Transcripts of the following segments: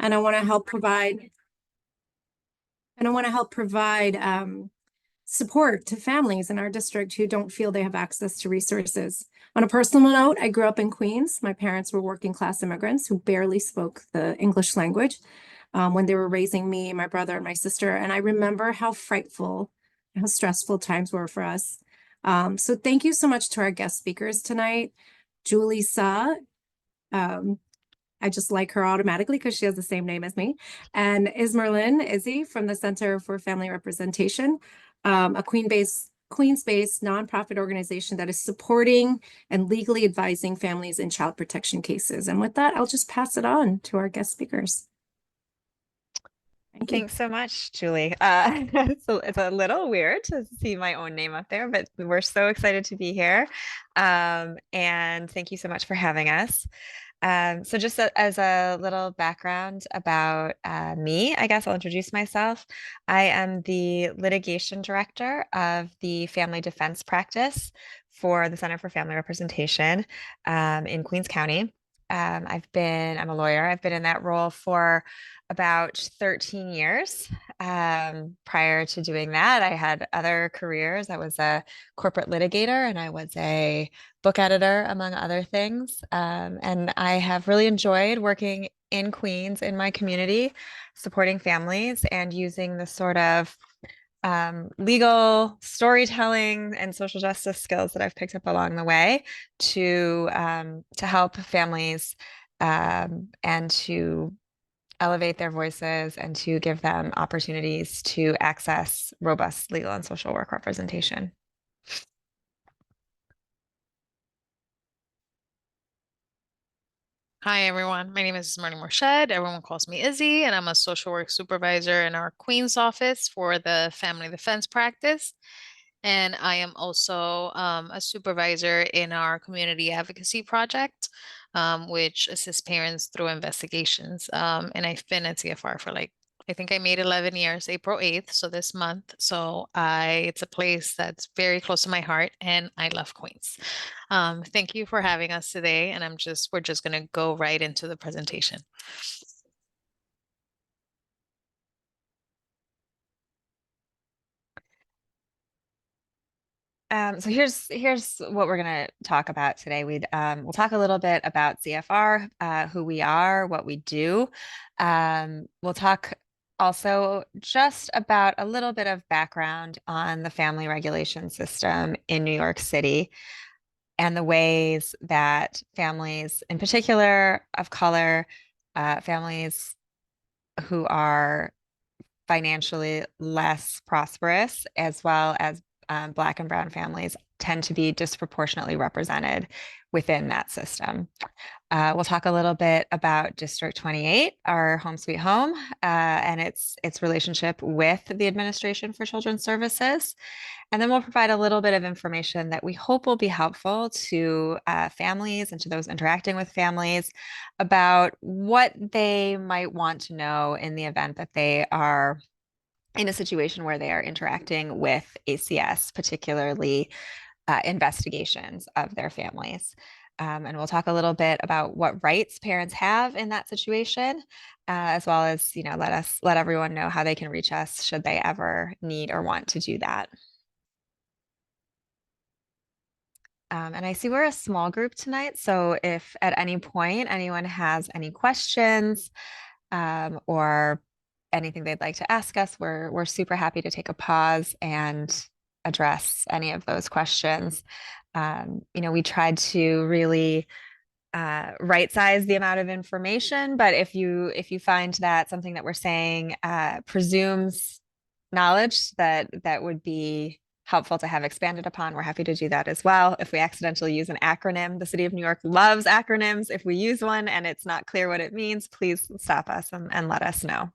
and I want to help provide support to families in our district who don't feel they have access to resources. On a personal note, I grew up in Queens. My parents were working class immigrants who barely spoke the English language when they were raising me, my brother, and my sister. And I remember how frightful, how stressful times were for us. So thank you so much to our guest speakers tonight. Julie Sa, I just like her automatically because she has the same name as me. And Ismerlin Izzy from the Center for Family Representation, a Queens-based nonprofit organization that is supporting and legally advising families in child protection cases. And with that, I'll just pass it on to our guest speakers. Thank you. Thanks so much, Julie. It's a little weird to see my own name up there, but we're so excited to be here. And thank you so much for having us. So just as a little background about me, I guess I'll introduce myself. I am the litigation director of the family defense practice for the Center for Family Representation in Queens County. I'm a lawyer. I've been in that role for about 13 years. Prior to doing that, I had other careers. I was a corporate litigator and I was a book editor, among other things. And I have really enjoyed working in Queens in my community, supporting families and using the sort of legal storytelling and social justice skills that I've picked up along the way to help families and to elevate their voices and to give them opportunities to access robust legal and social work representation. Hi, everyone. My name is Marnie Morshed. Everyone calls me Izzy, and I'm a social work supervisor in our Queens office for the family defense practice. And I am also a supervisor in our community advocacy project, which assists parents through investigations. And I've been at CFR for I think I made 11 years, April 8th, so this month. So it's a place that's very close to my heart, and I love Queens. Thank you for having us today, and we're just going to go right into the presentation. So here's what we're going to talk about today. We'll talk a little bit about CFR, who we are, what we do. We'll talk also just about a little bit of background on the family regulation system in New York City and the ways that families, in particular of color, families who are financially less prosperous, as well as Black and Brown families, tend to be disproportionately represented within that system. We'll talk a little bit about District 28, our home sweet home, and its relationship with the Administration for Children's Services. And then we'll provide a little bit of information that we hope will be helpful to families and to those interacting with families about what they might want to know in the event that they are in a situation where they are interacting with ACS, particularly investigations of their families. And we'll talk a little bit about what rights parents have in that situation, as well as, let everyone know how they can reach us should they ever need or want to do that. And I see we're a small group tonight, so if at any point anyone has any questions or anything they'd like to ask us, we're super happy to take a pause and address any of those questions. We tried to really right size the amount of information, but if you find that something that we're saying presumes knowledge that would be helpful to have expanded upon, we're happy to do that as well. If we accidentally use an acronym, the City of New York loves acronyms. If we use one and it's not clear what it means, please stop us and let us know.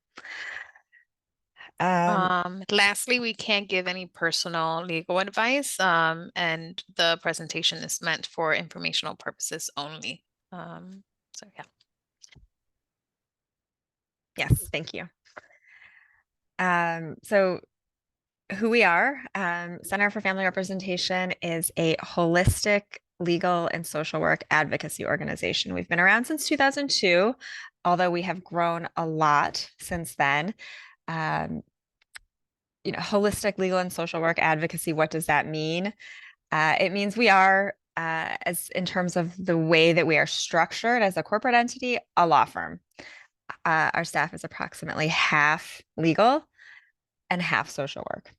Lastly, we can't give any personal legal advice, and the presentation is meant for informational purposes only. So yeah. Yes, thank you. So who we are, Center for Family Representation is a holistic legal and social work advocacy organization. We've been around since 2002, although we have grown a lot since then, um, holistic legal and social work advocacy, what does that mean? It means we are, as in terms of the way that we are structured as a corporate entity, a law firm. Our staff is approximately half legal and half social work.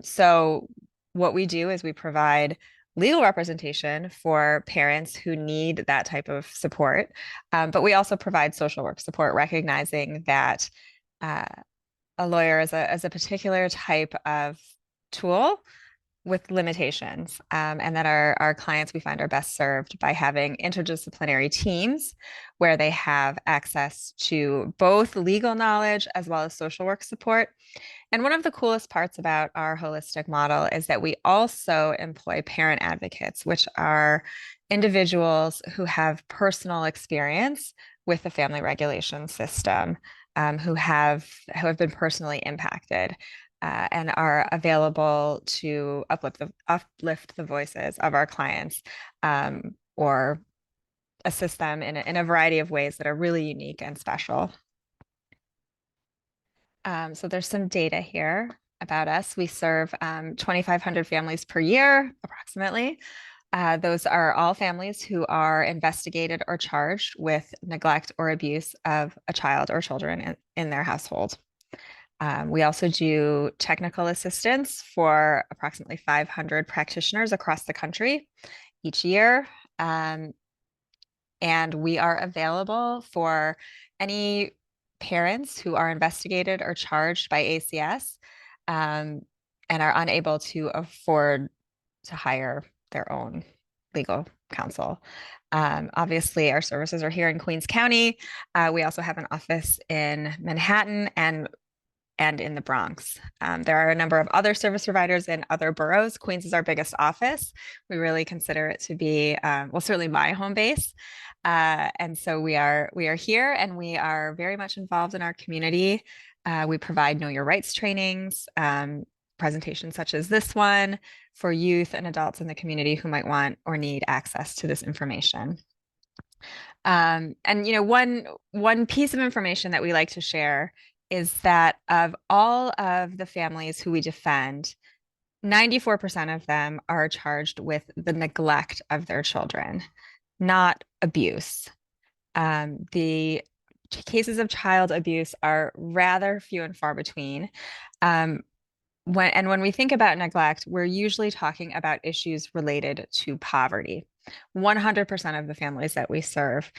So what we do is we provide legal representation for parents who need that type of support, but we also provide social work support, recognizing that a lawyer is a particular type of tool with limitations, and that our clients we find are best served by having interdisciplinary teams where they have access to both legal knowledge as well as social work support. And one of the coolest parts about our holistic model is that we also employ parent advocates, which are individuals who have personal experience with the family regulation system, who have been personally impacted, and are available to uplift the voices of our clients, or assist them in a variety of ways that are really unique and special. So there's some data here about us. We serve 2,500 families per year, approximately. Those are all families who are investigated or charged with neglect or abuse of a child or children in their household. We also do technical assistance for approximately 500 practitioners across the country each year. And we are available for any parents who are investigated or charged by ACS, and are unable to afford to hire their own legal counsel. Obviously, our services are here in Queens County. We also have an office in Manhattan and in the Bronx. There are a number of other service providers in other boroughs. Queens is our biggest office. We really consider it to be, well, certainly my home base. And so we are here, and we are very much involved in our community. We provide Know Your Rights trainings, presentations such as this one for youth and adults in the community who might want or need access to this information. And one piece of information that we like to share is that of all of the families who we defend, 94% of them are charged with the neglect of their children, not abuse. The cases of child abuse are rather few and far between. When we think about neglect, we're usually talking about issues related to poverty. 100% of the families that we serve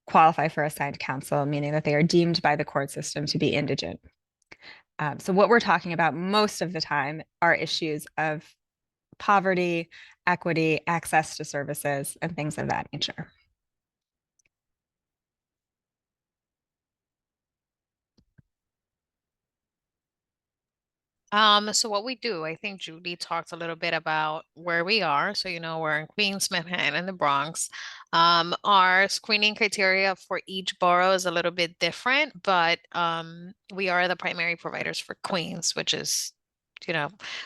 qualify for assigned counsel, meaning that they are deemed by the court system to be indigent. So what we're talking about most of the time are issues of poverty, equity, access to services, and things of that nature. So what we do, I think Judy talked a little bit about where we are. So, we're in Queens, Manhattan, and the Bronx. Our screening criteria for each borough is a little bit different, but we are the primary providers for Queens, which is,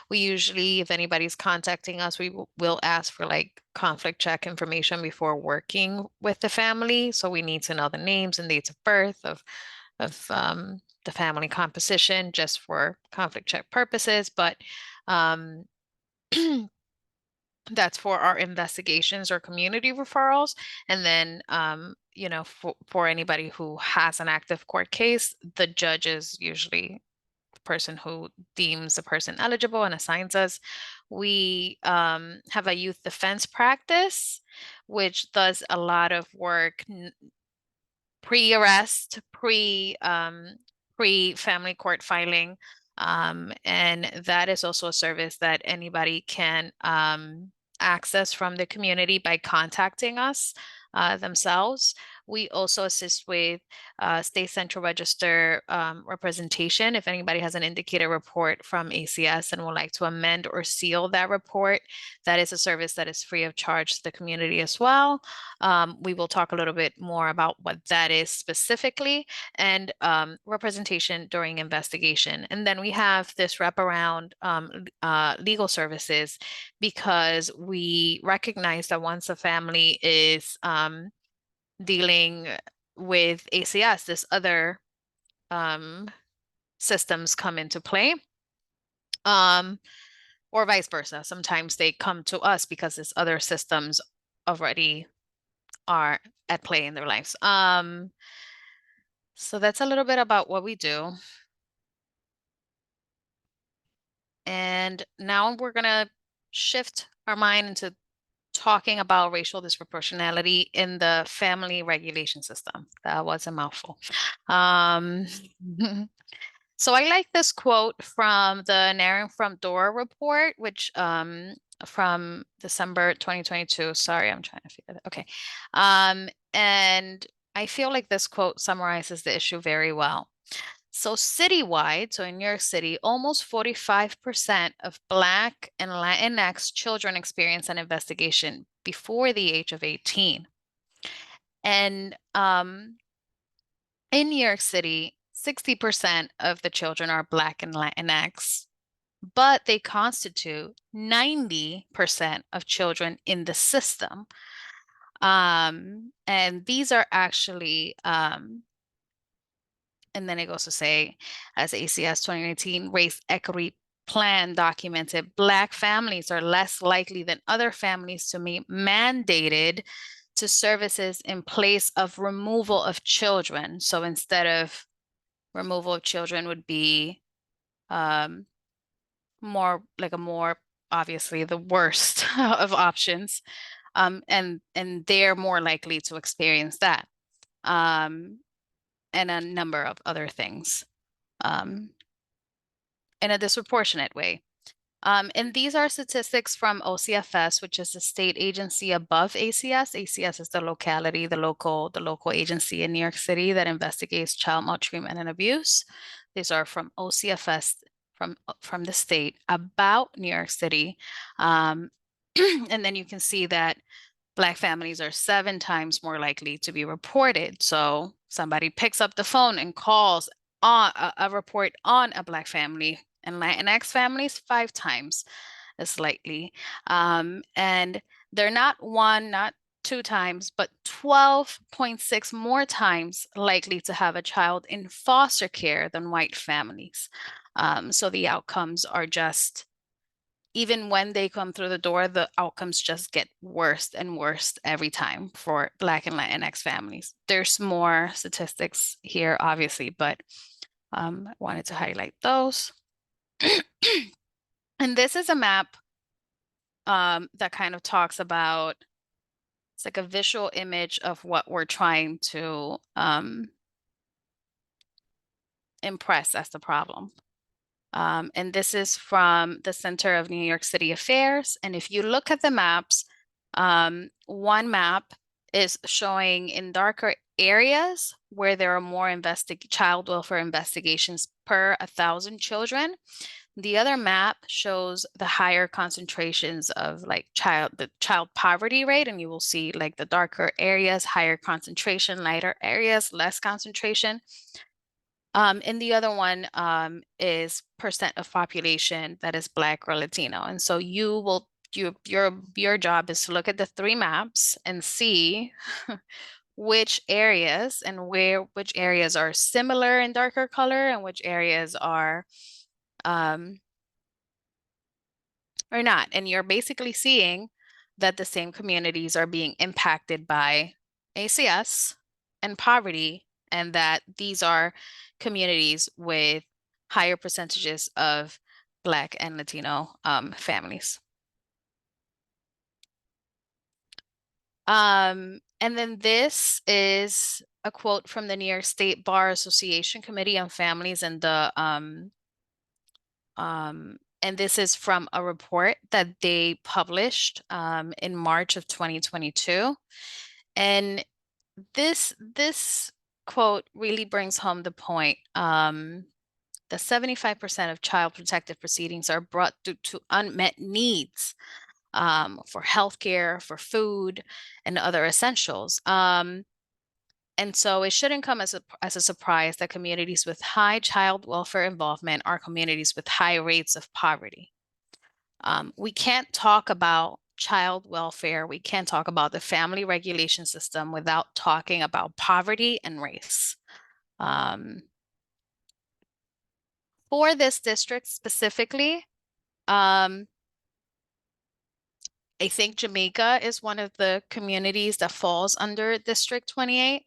we usually, if anybody's contacting us, we will ask for like conflict check information before working with the family. So we need to know the names and dates of birth of the family composition just for conflict check purposes, but that's for our investigations or community referrals. And then, for anybody who has an active court case, the judge is usually the person who deems the person eligible and assigns us. We have a youth defense practice, which does a lot of work pre-arrest, pre-family court filing. And that is also a service that anybody can access from the community by contacting us themselves. We also assist with state central register representation. If anybody has an indicator report from ACS and would like to amend or seal that report, that is a service that is free of charge to the community as well. We will talk a little bit more about what that is specifically, and representation during investigation. And then we have this wraparound legal services, because we recognize that once a family is dealing with ACS, this other systems come into play. Or vice versa. Sometimes they come to us because this other systems already are at play in their lives. So that's a little bit about what we do. And now we're gonna shift our mind into talking about racial disproportionality in the family regulation system. That was a mouthful. So I like this quote from the Narrowing Front Door report, which from December 2022. Sorry, I'm trying to figure that. Okay. And I feel like this quote summarizes the issue very well. So citywide, so in New York City, almost 45% of Black and Latinx children experience an investigation before the age of 18. And in New York City, 60% of the children are Black and Latinx, but they constitute 90% of children in the system. And these are actually, and then it goes to say, as ACS 2019 race equity plan documented, Black families are less likely than other families to be mandated to services in place of removal of children. So instead of removal of children would be more obviously the worst of options. And they're more likely to experience that. And a number of other things in a disproportionate way. And these are statistics from OCFS, which is the state agency above ACS. ACS is the locality, the local agency in New York City that investigates child maltreatment and abuse. These are from OCFS, from the state about New York City. And then you can see that Black families are 7 times more likely to be reported. So somebody picks up the phone and calls on a report on a Black family, and Latinx families 5 times as likely. And they're not 1, not 2 times, but 12.6 more times likely to have a child in foster care than white families. So the outcomes are just, even when they come through the door, the outcomes just get worse and worse every time for Black and Latinx families. There's more statistics here, obviously, but I wanted to highlight those. And this is a map that kind of talks about, it's like a visual image of what we're trying to impress as the problem. And this is from the Center of New York City Affairs. And if you look at the maps, one map is showing in darker areas where there are more child welfare investigations per 1,000 children. The other map shows the higher concentrations of the child poverty rate, and you will see like the darker areas, higher concentration, lighter areas, less concentration. And the other one is percent of population that is Black or Latino. And so your job is to look at the 3 maps and see which areas which areas are similar in darker color and which areas are or not. And you're basically seeing that the same communities are being impacted by ACS and poverty, and that these are communities with higher percentages of Black and Latino families. And then this is a quote from the New York State Bar Association Committee on Families and and this is from a report that they published in March of 2022. And this quote really brings home the point. The 75% of child protective proceedings are brought due to unmet needs for healthcare, for food, and other essentials. And so it shouldn't come as a surprise that communities with high child welfare involvement are communities with high rates of poverty. We can't talk about child welfare, we can't talk about the family regulation system without talking about poverty and race. For this district specifically, I think Jamaica is one of the communities that falls under District 28,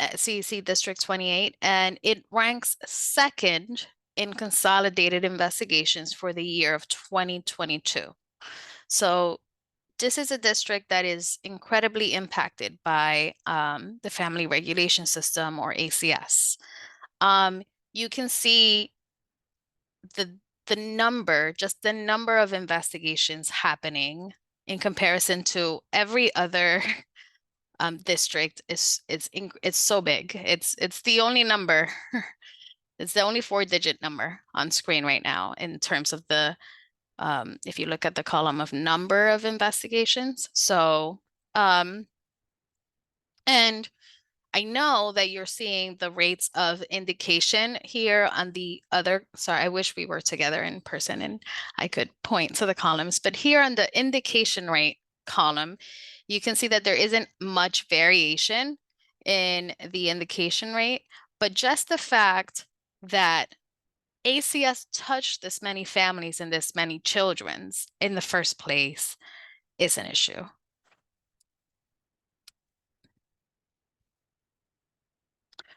CEC District 28, and it ranks second in consolidated investigations for the year of 2022. So this is a district that is incredibly impacted by the family regulation system, or ACS. You can see the number, just the number of investigations happening in comparison to every other district it's so big. It's the only number. It's the only 4-digit number on screen right now in terms of the if you look at the column of number of investigations. So and I know that you're seeing the rates of indication here on the other, sorry, I wish we were together in person and I could point to the columns, but here on the indication rate column, you can see that there isn't much variation in the indication rate, but just the fact that ACS touched this many families and this many children's in the first place is an issue.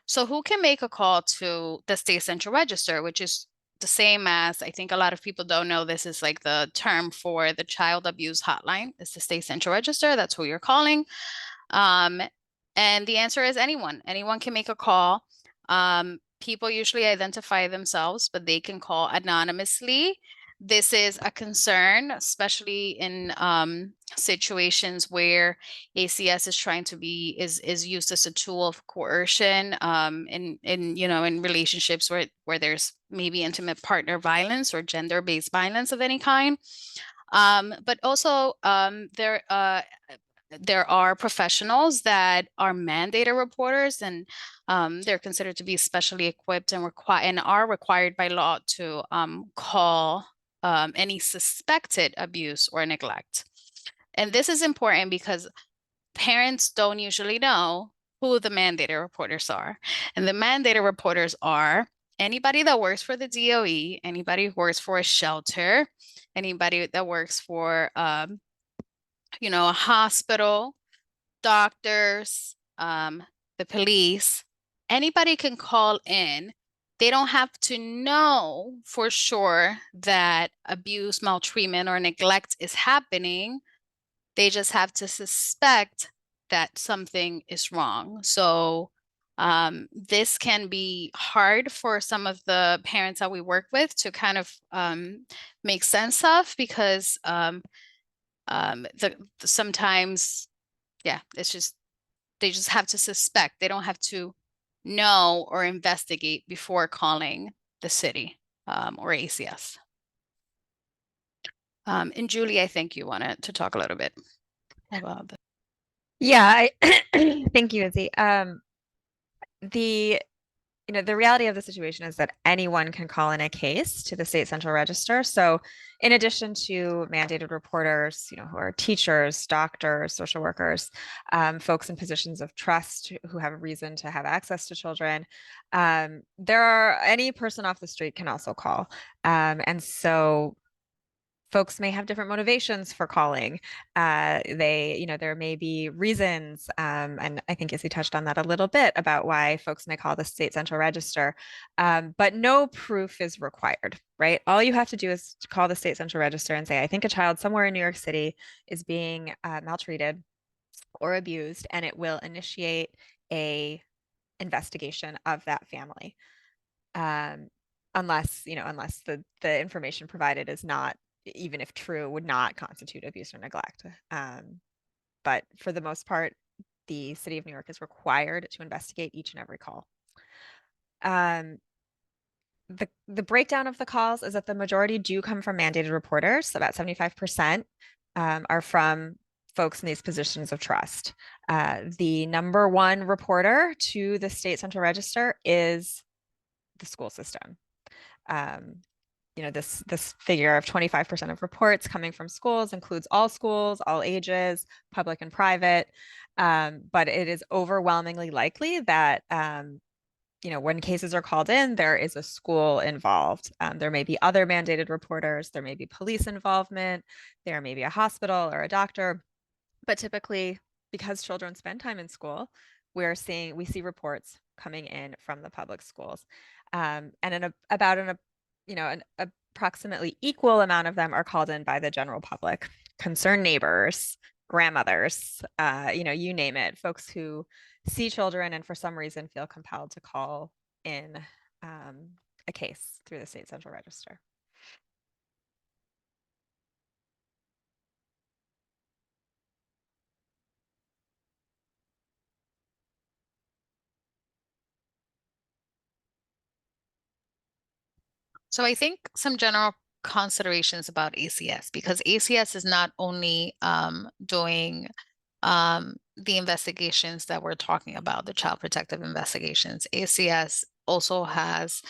So who can make a call to the state central register, which is the same as, I think a lot of people don't know, this is like the term for the child abuse hotline. It's the state central register. That's who you're calling. And the answer is anyone. Anyone can make a call. People usually identify themselves, but they can call anonymously. This is a concern, especially in situations where ACS is trying to be is used as a tool of coercion in relationships where there's maybe intimate partner violence or gender-based violence of any kind. But also there are professionals that are mandated reporters, and they're considered to be specially equipped and are required by law to call any suspected abuse or neglect. And this is important because parents don't usually know who the mandated reporters are. And the mandated reporters are anybody that works for the DOE, anybody who works for a shelter, anybody that works for a hospital, doctors, the police. Anybody can call in. They don't have to know for sure that abuse, maltreatment, or neglect is happening. They just have to suspect that something is wrong. So this can be hard for some of the parents that we work with to kind of make sense of, because sometimes, yeah, it's just, they just have to suspect. They don't have to know or investigate before calling the city or ACS. And Julie, I think you wanted to talk a little bit about that. Yeah, thank you, Izzy. The reality of the situation is that anyone can call in a case to the state central register. So in addition to mandated reporters, who are teachers, doctors, social workers, folks in positions of trust who have a reason to have access to children, any person off the street can also call. And so folks may have different motivations for calling. There may be reasons, and I think Izzy touched on that a little bit about why folks may call the state central register, but no proof is required, right? All you have to do is call the state central register and say, I think a child somewhere in New York City is being maltreated or abused, and it will initiate a investigation of that family. Unless the information provided is not, even if true, would not constitute abuse or neglect. But for the most part, the city of New York is required to investigate each and every call. The breakdown of the calls is that the majority do come from mandated reporters. So about 75% are from folks in these positions of trust. The number one reporter to the state central register is the school system. this figure of 25% of reports coming from schools includes all schools, all ages, public and private. But it is overwhelmingly likely that when cases are called in, there is a school involved. There may be other mandated reporters, there may be police involvement, there may be a hospital or a doctor, but typically, because children spend time in school, we see reports coming in from the public schools, and an approximately equal amount of them are called in by the general public, concerned neighbors, grandmothers, you name it, folks who see children and for some reason feel compelled to call in a case through the state central register. So I think some general considerations about ACS, because ACS is not only doing the investigations that we're talking about, the child protective investigations. ACS also has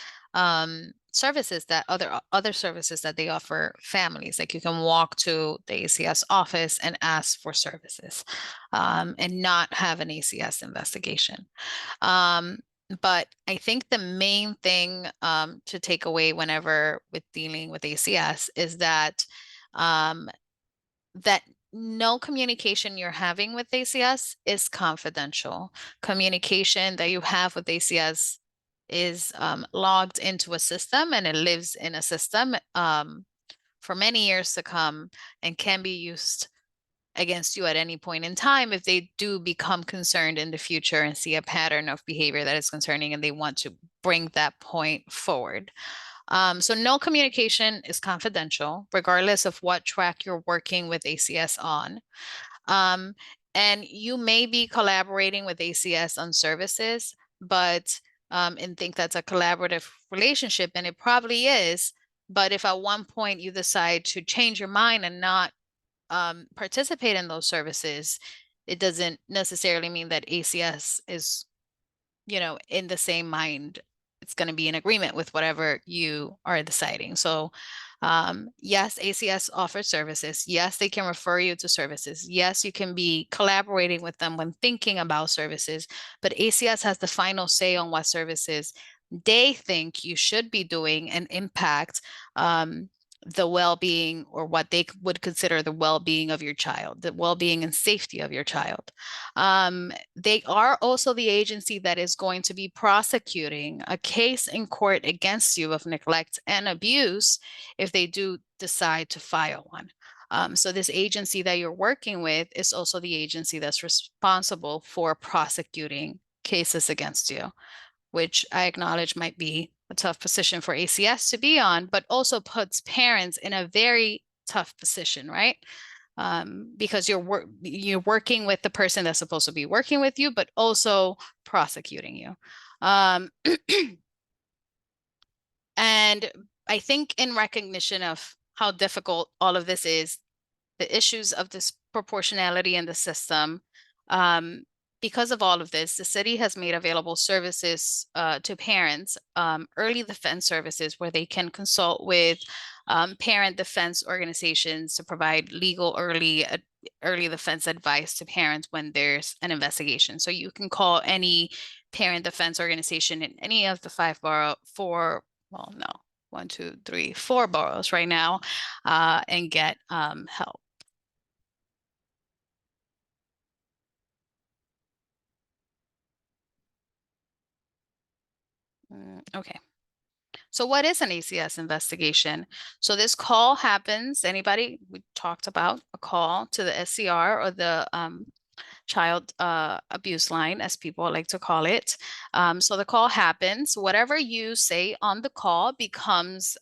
services that other services that they offer families. Like you can walk to the ACS office and ask for services and not have an ACS investigation. But I think the main thing to take away whenever with dealing with ACS is that that no communication you're having with ACS is confidential. Communication that you have with ACS is logged into a system, and it lives in a system for many years to come and can be used against you at any point in time if they do become concerned in the future and see a pattern of behavior that is concerning and they want to bring that point forward. So no communication is confidential, regardless of what track you're working with ACS on. And you may be collaborating with ACS on services, but and think that's a collaborative relationship, and it probably is. But if at one point you decide to change your mind and not participate in those services, it doesn't necessarily mean that ACS is, in the same mind. It's going to be in agreement with whatever you are deciding. So yes, ACS offers services. Yes, they can refer you to services. Yes, you can be collaborating with them when thinking about services, but ACS has the final say on what services they think you should be doing and impact the well-being, or what they would consider the well-being of your child, the well-being and safety of your child. They are also the agency that is going to be prosecuting a case in court against you of neglect and abuse if they do decide to file one. So this agency that you're working with is also the agency that's responsible for prosecuting cases against you, which I acknowledge might be a tough position for ACS to be on, but also puts parents in a very tough position, right? Because you're working with the person that's supposed to be working with you, but also prosecuting you. And I think in recognition of how difficult all of this is, the issues of disproportionality in the system, because of all of this, the city has made available services to parents, early defense services, where they can consult with parent defense organizations to provide legal early defense advice to parents when there's an investigation. So you can call any parent defense organization in any of the four boroughs right now and get help. Okay. So what is an ACS investigation? So this call happens, we talked about a call to the SCR, or the child abuse line, as people like to call it. So the call happens. Whatever you say on the call becomes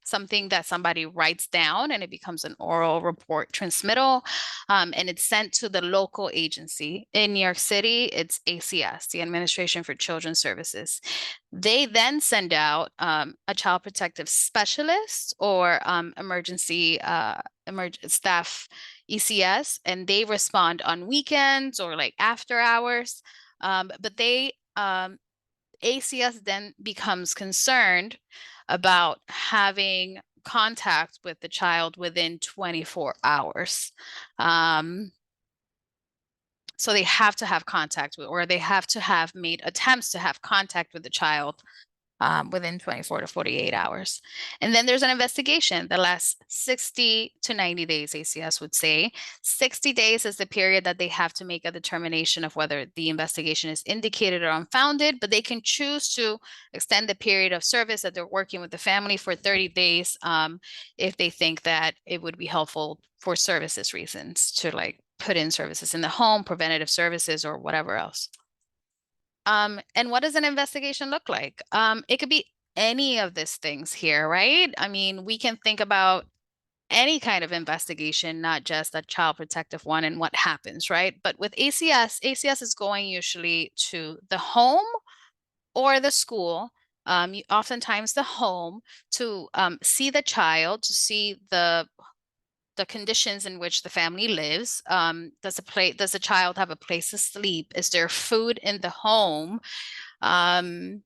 something that somebody writes down, and it becomes an oral report transmittal, and it's sent to the local agency. In New York City, it's ACS, the Administration for Children's Services. They then send out a child protective specialist, or emergency staff ECS, and they respond on weekends or like after hours. But ACS then becomes concerned about having contact with the child within 24 hours. So they have to have contact with, or they have to have made attempts to have contact with the child within 24 to 48 hours. And then there's an investigation that lasts 60 to 90 days, ACS would say. 60 days is the period that they have to make a determination of whether the investigation is indicated or unfounded, but they can choose to extend the period of service that they're working with the family for 30 days if they think that it would be helpful for services reasons to like put in services in the home, preventative services, or whatever else. And what does an investigation look like? It could be any of these things here, right? I mean, we can think about any kind of investigation, not just a child protective one and what happens, right? But with ACS is going usually to the home or the school, oftentimes the home, to see the child, to see the conditions in which the family lives. Does the child have a place to sleep? Is there food in the home? Does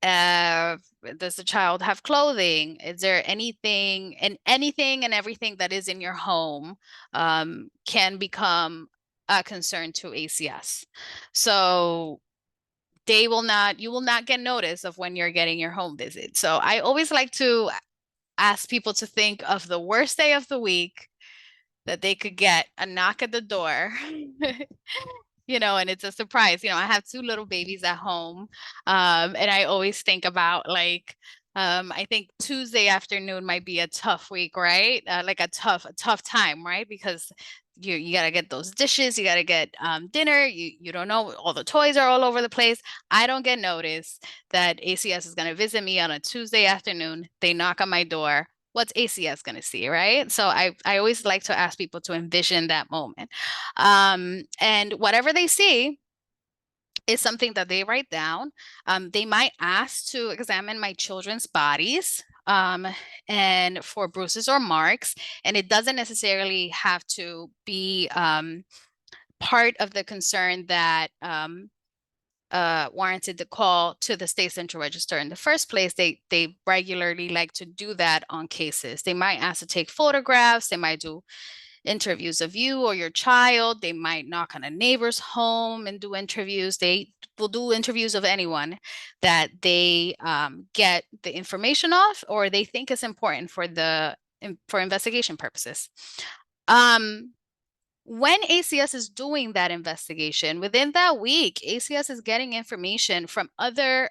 the child have clothing? Is there anything and everything that is in your home can become a concern to ACS. So you will not get notice of when you're getting your home visit. So I always like to ask people to think of the worst day of the week that they could get a knock at the door. And it's a surprise. I have 2 little babies at home. And I always think about like, I think Tuesday afternoon might be a tough week, right? Like a tough time, right? Because you got to get those dishes, you got to get dinner, you don't know, all the toys are all over the place. I don't get notice that ACS is going to visit me on a Tuesday afternoon. They knock on my door. What's ACS going to see, right? So I always like to ask people to envision that moment. And whatever they see is something that they write down. They might ask to examine my children's bodies and for bruises or marks, and it doesn't necessarily have to be part of the concern that warranted the call to the state central register in the first place. They regularly like to do that on cases. They might ask to take photographs. They might do interviews of you or your child. They might knock on a neighbor's home and do interviews. They will do interviews of anyone that they get the information off or they think is important for investigation purposes. When ACS is doing that investigation, within that week, ACS is getting information from other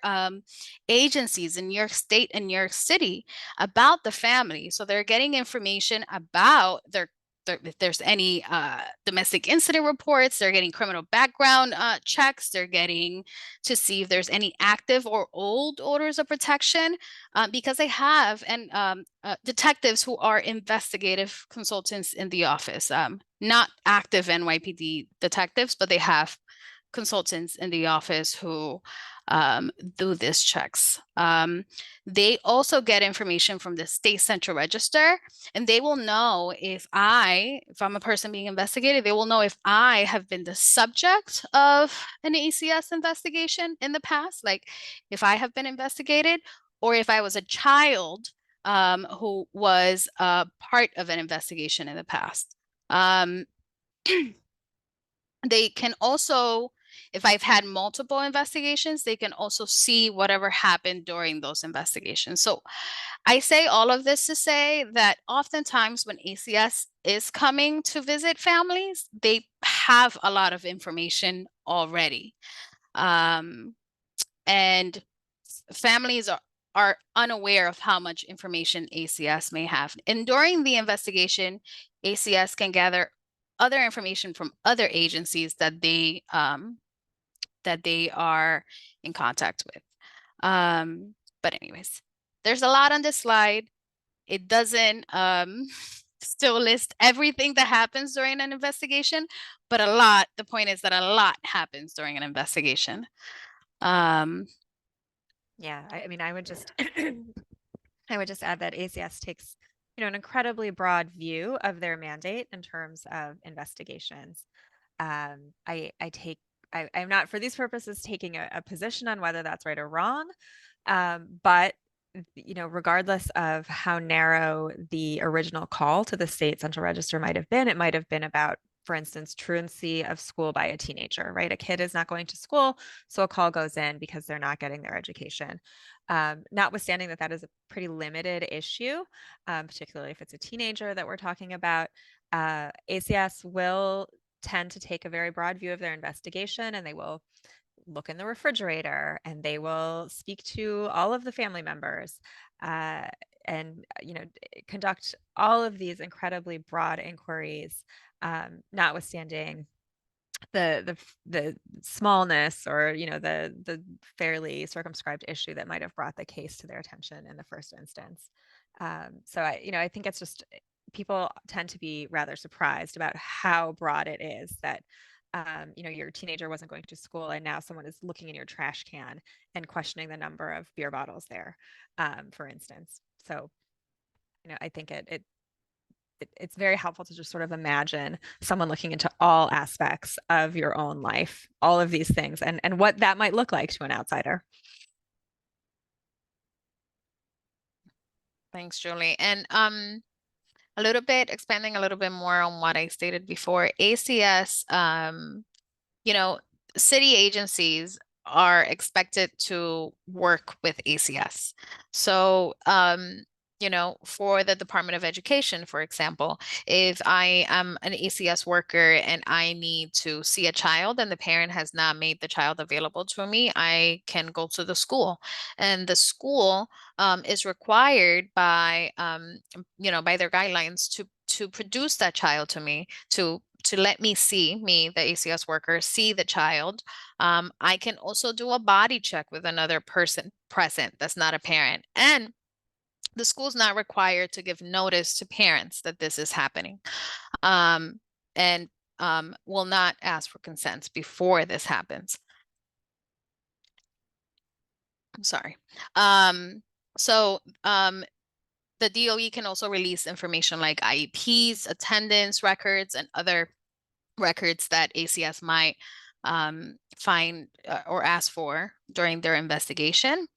agencies in New York State and New York City about the family. So they're getting information about if there's any domestic incident reports, they're getting criminal background checks, they're getting to see if there's any active or old orders of protection because they have detectives who are investigative consultants in the office, not active NYPD detectives, but they have consultants in the office who do these checks. They also get information from the state central register, and they will know if I'm a person being investigated, they will know if I have been the subject of an ACS investigation in the past, like if I have been investigated, or if I was a child who was part of an investigation in the past. They can also, if I've had multiple investigations, they can also see whatever happened during those investigations. So I say all of this to say that oftentimes when ACS is coming to visit families, they have a lot of information already. And families are unaware of how much information ACS may have. And during the investigation, ACS can gather other information from other agencies that they are in contact with. But anyways, there's a lot on this slide. It doesn't still list everything that happens during an investigation, but the point is that a lot happens during an investigation. Yeah, I mean, I would just add that ACS takes, an incredibly broad view of their mandate in terms of investigations. I take I'm not for these purposes taking a position on whether that's right or wrong. But regardless of how narrow the original call to the state central register might have been, it might have been about, for instance, truancy of school by a teenager, right? A kid is not going to school, so a call goes in because they're not getting their education. Notwithstanding that that is a pretty limited issue, particularly if it's a teenager that we're talking about, ACS will tend to take a very broad view of their investigation, and they will look in the refrigerator and they will speak to all of the family members, and conduct all of these incredibly broad inquiries, notwithstanding the smallness or the fairly circumscribed issue that might have brought the case to their attention in the first instance. So I think it's just people tend to be rather surprised about how broad it is that your teenager wasn't going to school and now someone is looking in your trash can and questioning the number of beer bottles there, for instance. So I think it's very helpful to just sort of imagine someone looking into all aspects of your own life, all of these things, and what that might look like to an outsider. Thanks, Julie. And expanding a little bit more on what I stated before, ACS, city agencies are expected to work with ACS. So, for the Department of Education, for example, if I am an ACS worker and I need to see a child and the parent has not made the child available to me, I can go to the school. And the school is required by, by their guidelines to produce that child to me, to let me, the ACS worker, see the child. I can also do a body check with another person present that's not a parent. And the school's not required to give notice to parents that this is happening, and will not ask for consents before this happens. I'm sorry. The DOE can also release information like IEPs, attendance records, and other records that ACS might find or ask for during their investigation.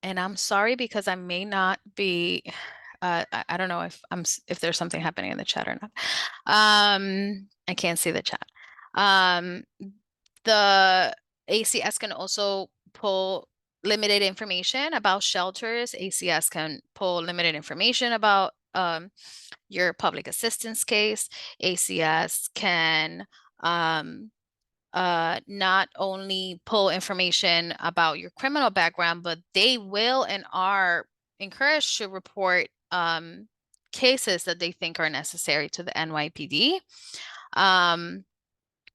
And I'm sorry because I may not be, I don't know if there's something happening in the chat or not. I can't see the chat. The ACS can also pull limited information about shelters. ACS can pull limited information about your public assistance case. ACS can not only pull information about your criminal background, but they will and are encouraged to report cases that they think are necessary to the NYPD.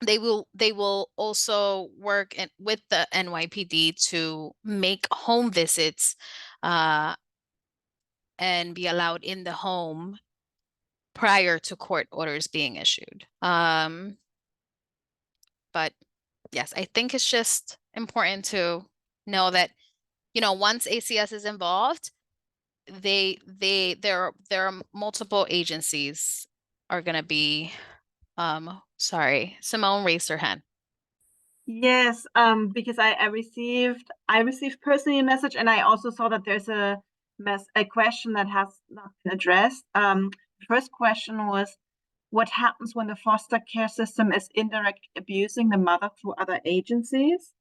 They will also work with the NYPD to make home visits and be allowed in the home prior to court orders being issued. But yes, I think it's just important to know that, once ACS is involved, there are multiple agencies are going to be, sorry, Simone raised her hand. Yes, because I received personally a message, and I also saw that there's a question that has not been addressed. The first question was, what happens when the foster care system is indirectly abusing the mother through other agencies?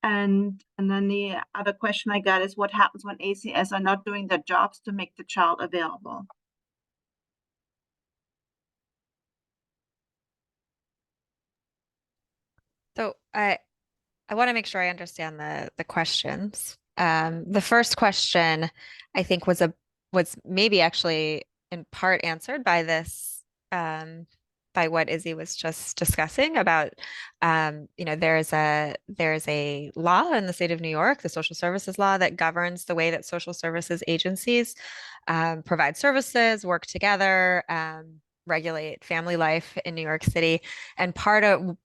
And then the other question I got is, what happens when ACS are not doing their jobs to make the child available? So I want to make sure I understand the questions. The first question I think was maybe actually in part answered by this, by what Izzy was just discussing about, there's a law in the state of New York, the social services law, that governs the way that social services agencies provide services, work together, regulate family life in New York City. And part of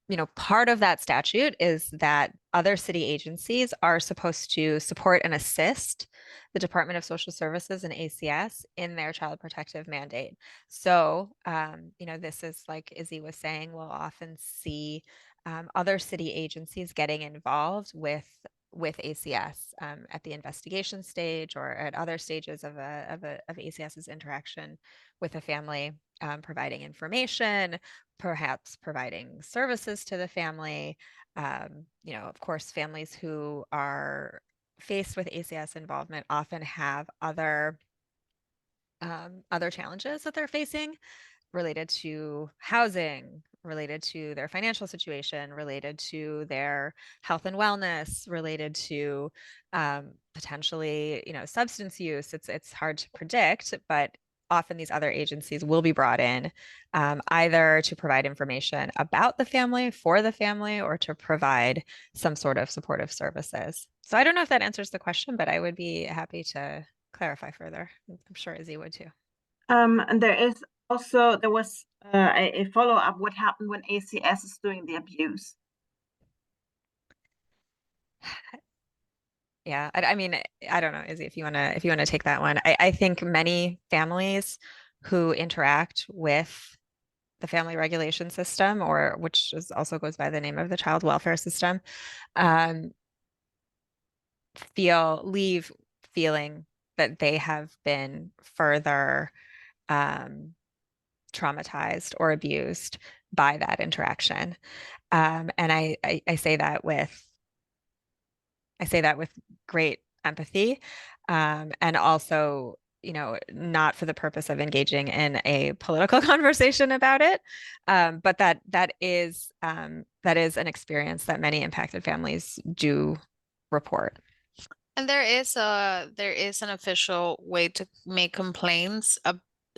that statute is that other city agencies are supposed to support and assist the Department of Social Services and ACS in their child protective mandate. So, this is like Izzy was saying, we'll often see other city agencies getting involved with ACS at the investigation stage or at other stages of ACS's interaction with a family, providing information, perhaps providing services to the family. Of course, families who are faced with ACS involvement often have other challenges that they're facing related to housing, related to their financial situation, related to their health and wellness, related to potentially, substance use. It's hard to predict, but often these other agencies will be brought in either to provide information about the family, for the family, or to provide some sort of supportive services. So I don't know if that answers the question, but I would be happy to clarify further. I'm sure Izzy would too. And there was a follow-up. What happened when ACS is doing the abuse? Yeah, I mean, I don't know, Izzy, if you wanna take that one. I think many families who interact with the family regulation system, or which also goes by the name of the child welfare system, leave feeling that they have been further traumatized or abused by that interaction. And I say that with great empathy, and also, not for the purpose of engaging in a political conversation about it, but that is an experience that many impacted families do report. And there is an official way to make complaints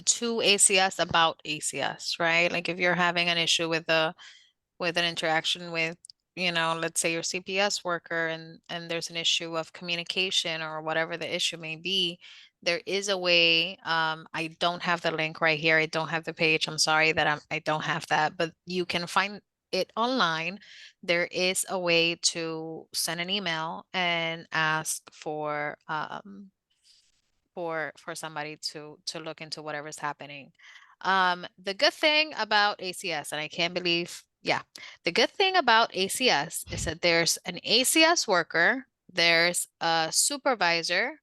to ACS about ACS, right? Like if you're having an issue with an interaction with, let's say your CPS worker, and there's an issue of communication or whatever the issue may be, there is a way. I don't have the link right here. I don't have the page. I'm sorry that I don't have that, but you can find it online. There is a way to send an email and ask for somebody to look into whatever's happening. The good thing about ACS, and I can't believe, yeah, the good thing about ACS is that there's an ACS worker, there's a supervisor,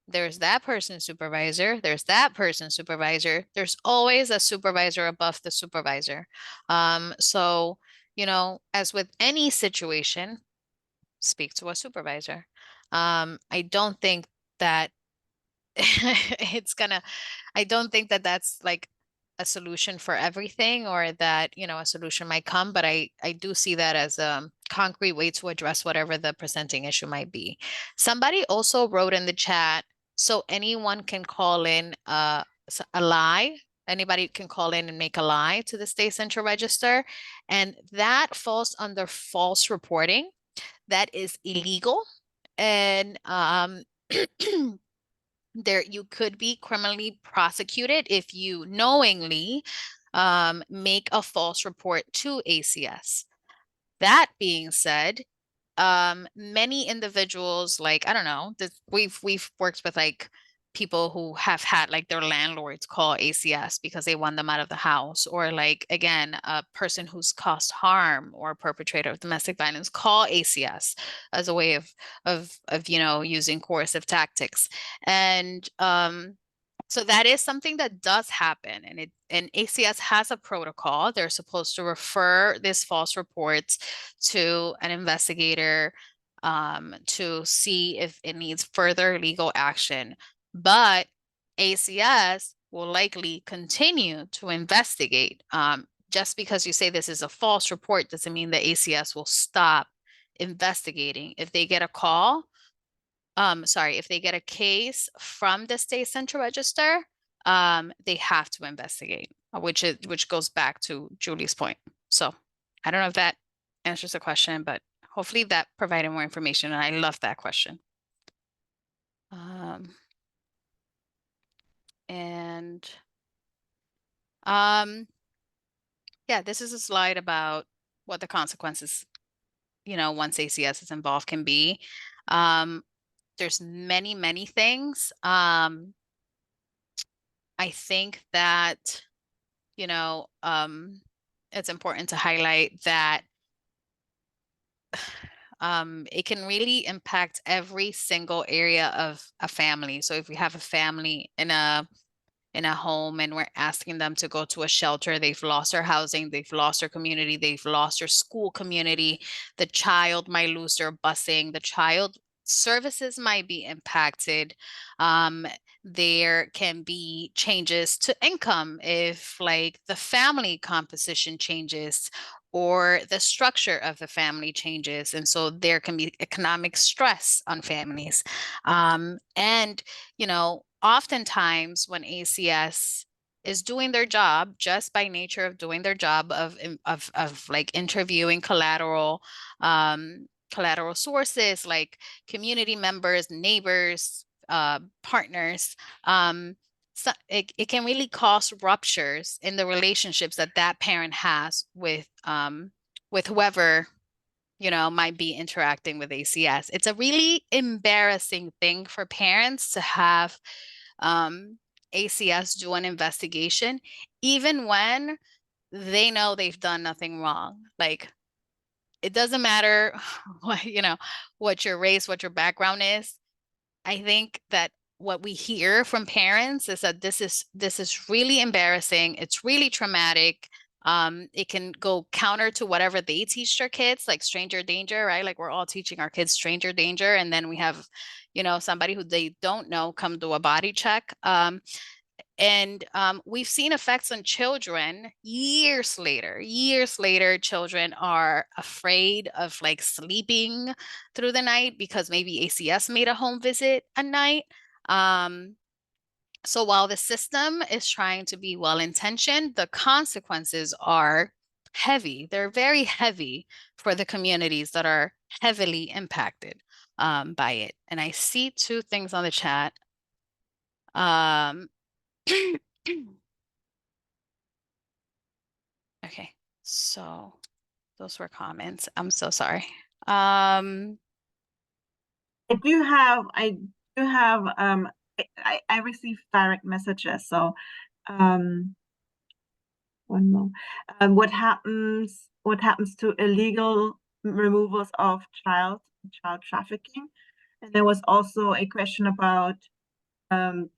there's that person's supervisor, there's that person's supervisor, there's always a supervisor above the supervisor. So, as with any situation, speak to a supervisor. I don't think that I don't think that that's like a solution for everything, or that, a solution might come, but I do see that as a concrete way to address whatever the presenting issue might be. Somebody also wrote in the chat, so anyone can call in a lie. Anybody can call in and make a lie to the State Central Register, and that falls under false reporting. That is illegal, and there you could be criminally prosecuted if you knowingly make a false report to ACS. That being said, many individuals, like, I don't know, we've worked with like people who have had like their landlords call ACS because they want them out of the house, or like, again, a person who's caused harm or a perpetrator of domestic violence call ACS as a way of using coercive tactics. And so that is something that does happen, and ACS has a protocol. They're supposed to refer these false reports to an investigator to see if it needs further legal action. But ACS will likely continue to investigate. Just because you say this is a false report doesn't mean that ACS will stop investigating. If they get a call, if they get a case from the State Central Register, they have to investigate, which goes back to Julie's point. So I don't know if that answers the question, but hopefully that provided more information, and I love that question. And Yeah, this is a slide about what the consequences, once ACS is involved can be. There's many, many things. I think that, it's important to highlight that it can really impact every single area of a family. So if we have a family in a home and we're asking them to go to a shelter, they've lost their housing, they've lost their community, they've lost their school community, the child might lose their busing, the child services might be impacted. There can be changes to income if like the family composition changes or the structure of the family changes. And so there can be economic stress on families. And, oftentimes when ACS is doing their job, just by nature of doing their job of like interviewing collateral sources like community members, neighbors, partners, so it can really cause ruptures in the relationships that parent has with whoever might be interacting with ACS. It's a really embarrassing thing for parents to have ACS do an investigation, even when they know they've done nothing wrong. Like, it doesn't matter what your race, what your background is. I think that what we hear from parents is that this is really embarrassing. It's really traumatic. It can go counter to whatever they teach their kids, like stranger danger, right? Like we're all teaching our kids stranger danger, and then we have, somebody who they don't know come do a body check. And we've seen effects on children years later. Years later, children are afraid of like sleeping through the night because maybe ACS made a home visit at night. So while the system is trying to be well-intentioned, the consequences are heavy. They're very heavy for the communities that are heavily impacted by it. And I see two things on the chat. Okay, so those were comments. I'm so sorry. I do have I received direct messages, so one more. What happens to illegal removals of child trafficking? And there was also a question about the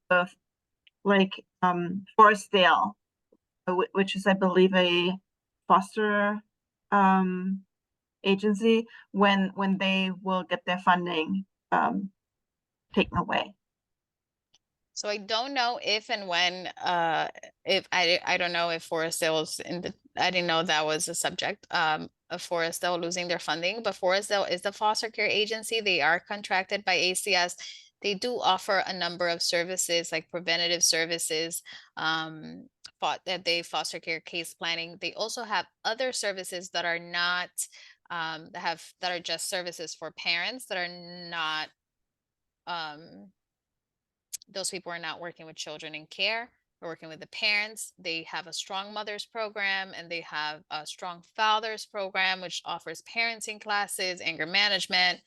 Forestdale, which is I believe a foster agency, when they will get their funding taken away. So I don't know if and when, if I don't know if Forestdale is I didn't know that was a subject, of Forestdale losing their funding, but Forestdale is the foster care agency. They are contracted by ACS. They do offer a number of services like preventative services, foster care case planning. They also have other services that are not, that are just services for parents that are not, those people are not working with children in care. We're working with the parents. They have a strong mothers program and they have a strong fathers program, which offers parenting classes, anger management,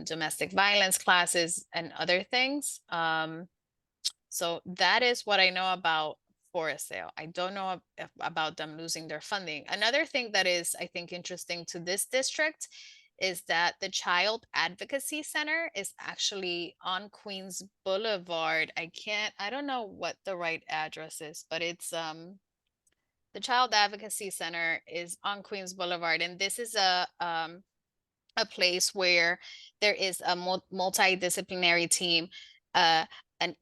domestic violence classes, and other things. So that is what I know about Forestdale. I don't know about them losing their funding. Another thing that is, I think, interesting to this district is that the Child Advocacy Center is actually on Queens Boulevard. I don't know what the right address is, but it's the Child Advocacy Center is on Queens Boulevard, and this is a place where there is a multidisciplinary team, an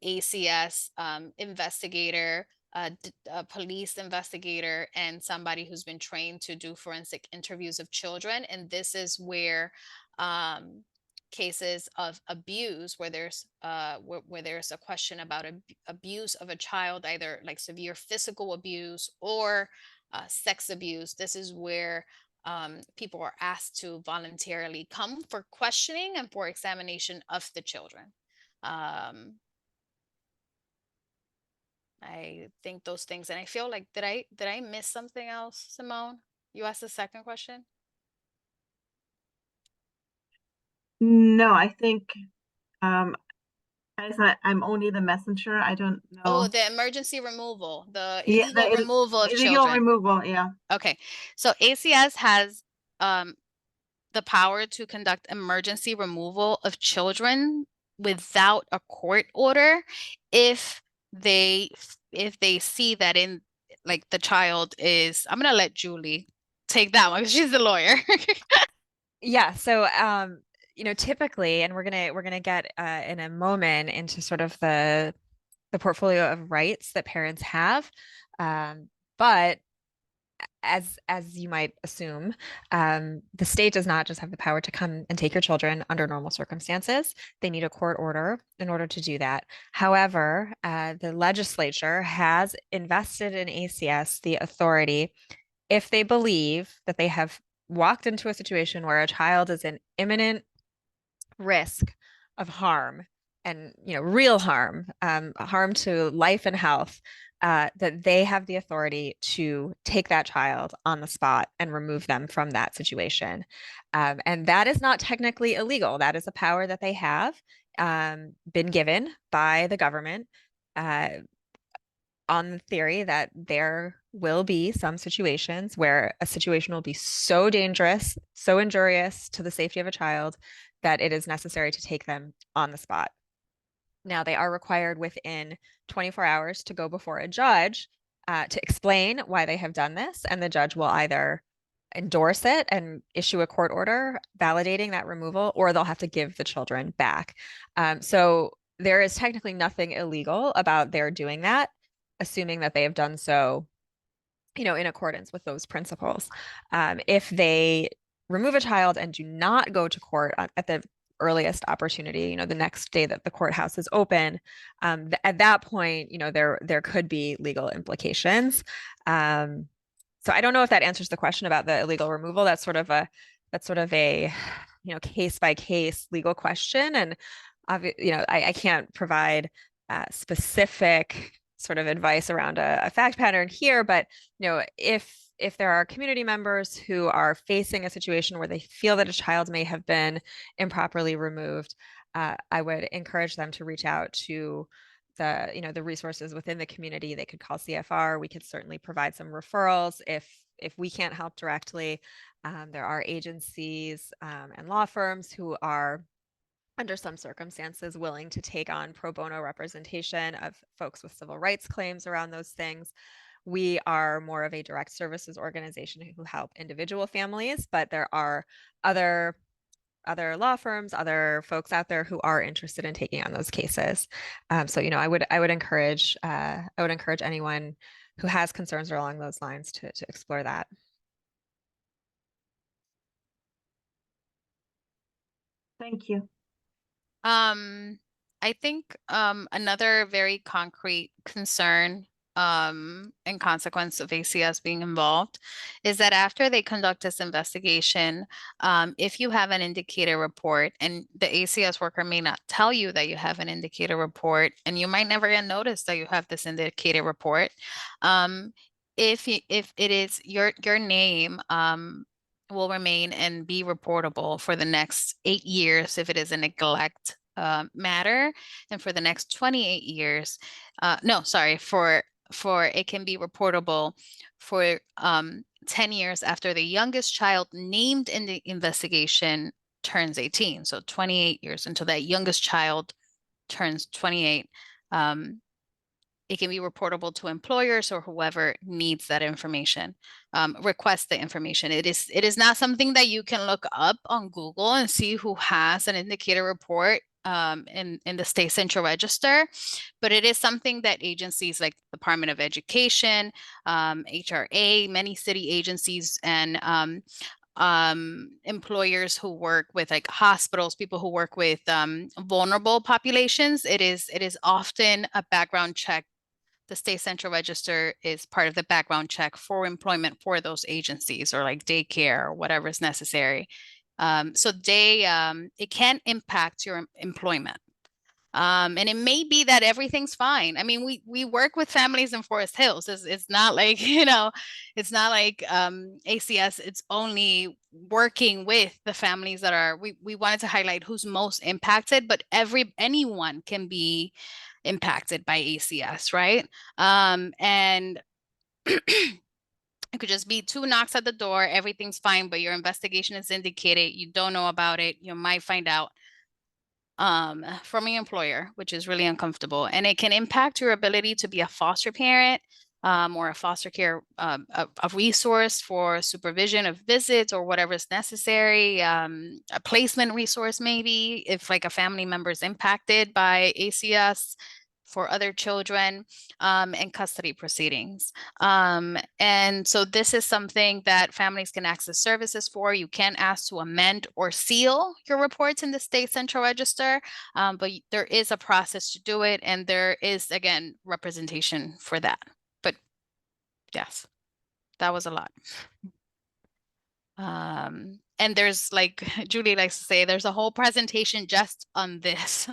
ACS investigator, a police investigator, and somebody who's been trained to do forensic interviews of children. And this is where cases of abuse, where there's a question about abuse of a child, either like severe physical abuse or sex abuse. This is where people are asked to voluntarily come for questioning and for examination of the children. I think those things, and I feel like, did I miss something else, Simone? You asked the second question? No, I think as I'm only the messenger. I don't Oh, know. the emergency removal, the Yeah, illegal removal of illegal children. removal. Yeah. Okay, so ACS has the power to conduct emergency removal of children without a court order if they see that in like the child is, I'm gonna let Julie take that one because she's the lawyer. Yeah, so you know, typically, and we're gonna get in a moment into sort of the portfolio of rights that parents have. But as you might assume, the state does not just have the power to come and take your children under normal circumstances. They need a court order in order to do that. However, the legislature has invested in ACS the authority, if they believe that they have walked into a situation where a child is in imminent risk of harm, and real harm, harm to life and health, that they have the authority to take that child on the spot and remove them from that situation. And that is not technically illegal. That is a power that they have been given by the government, uh, on the theory that there will be some situations where a situation will be so dangerous, so injurious to the safety of a child, that it is necessary to take them on the spot. Now, they are required within 24 hours to go before a judge to explain why they have done this, and the judge will either endorse it and issue a court order validating that removal, or they'll have to give the children back. So there is technically nothing illegal about their doing that, assuming that they have done so, in accordance with those principles. If they remove a child and do not go to court at the earliest opportunity, the next day that the courthouse is open, at that point, there could be legal implications. So I don't know if that answers the question about the illegal removal. That's sort of a case by case legal question, and I can't provide specific sort of advice around a fact pattern here, but if there are community members who are facing a situation where they feel that a child may have been improperly removed, I would encourage them to reach out to the resources within the community. They could call CFR. We could certainly provide some referrals if we can't help directly. There are agencies and law firms who are, under some circumstances, willing to take on pro bono representation of folks with civil rights claims around those things. We are more of a direct services organization who help individual families, but there are other law firms, other folks out there who are interested in taking on those cases. So I would encourage anyone who has concerns along those lines to explore that. Thank you. I think another very concrete concern and consequence of ACS being involved is that after they conduct this investigation, if you have an indicator report, and the ACS worker may not tell you that you have an indicator report, and you might never get notice that you have this indicator report, if it is your name will remain and be reportable for the next 8 years if it is a neglect matter, and for the next 28 years, no, sorry, for it can be reportable for 10 years after the youngest child named in the investigation turns 18. So 28 years until that youngest child turns 28. It can be reportable to employers or whoever needs that information, request the information. It is not something that you can look up on Google and see who has an indicator report in the state central register, but it is something that agencies like Department of Education, HRA, many city agencies, and employers who work with like hospitals, people who work with vulnerable populations, it is often a background check. The state central register is part of the background check for employment for those agencies, or like daycare or whatever is necessary. So it can impact your employment. And it may be that everything's fine. I mean, we work with families in Forest Hills. It's not like, it's not like ACS, it's only working with the families that are, we wanted to highlight who's most impacted, but anyone can be impacted by ACS, right? And it could just be 2 knocks at the door, everything's fine, but your investigation is indicated, you don't know about it, you might find out from your employer, which is really uncomfortable. And it can impact your ability to be a foster parent or a foster care, a resource for supervision of visits or whatever is necessary, a placement resource maybe, if like a family member is impacted by ACS, for other children, and custody proceedings. And so this is something that families can access services for. You can ask to amend or seal your reports in the state central register, but there is a process to do it, and there is, again, representation for that. But yes, that was a lot. And there's, like Julie likes to say, there's a whole presentation just on this.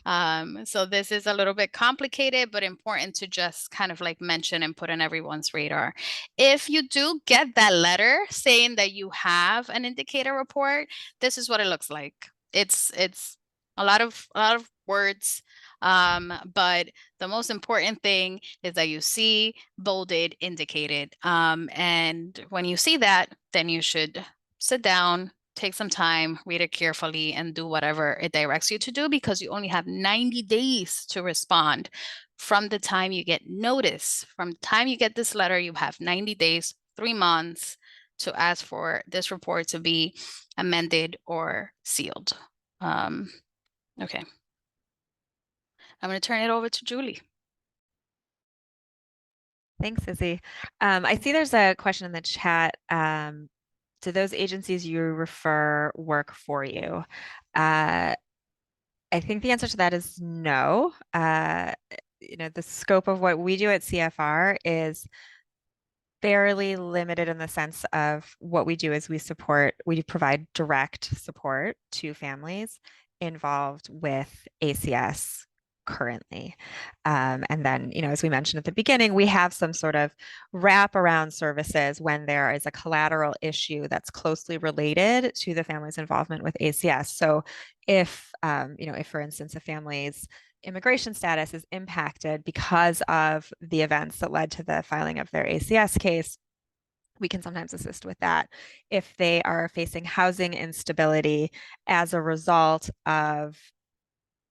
So this is a little bit complicated, but important to just kind of like mention and put on everyone's radar. If you do get that letter saying that you have an indicator report, this is what it looks like. It's a lot of words. But the most important thing is that you see bolded, indicated. And when you see that, then you should sit down, take some time, read it carefully, and do whatever it directs you to do, because you only have 90 days to respond from the time you get notice. From the time you get this letter, you have 90 days, 3 months to ask for this report to be amended or sealed. Okay. I'm going to turn it over to Julie. Thanks, Izzy. I see there's a question in the chat. Do those agencies you refer work for you? I think the answer to that is no. The scope of what we do at CFR is fairly limited in the sense of what we do is we provide direct support to families involved with ACS currently. And then, as we mentioned at the beginning, we have some sort of wraparound services when there is a collateral issue that's closely related to the family's involvement with ACS. So if for instance, a family's immigration status is impacted because of the events that led to the filing of their ACS case, we can sometimes assist with that. If they are facing housing instability as a result of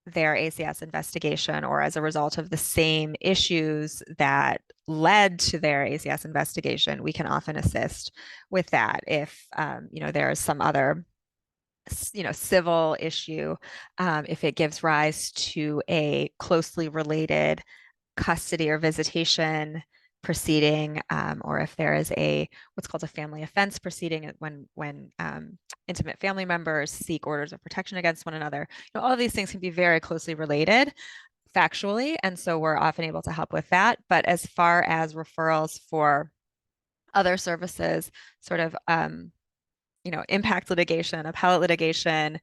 their ACS investigation or as a result of the same issues that led to their ACS investigation, we can often assist with that. If there is some other civil issue, if it gives rise to a closely related custody or visitation proceeding, or if there is what's called a family offense proceeding when intimate family members seek orders of protection against one another. All of these things can be very closely related factually, and so we're often able to help with that. But as far as referrals for other services, sort of impact litigation, appellate litigation,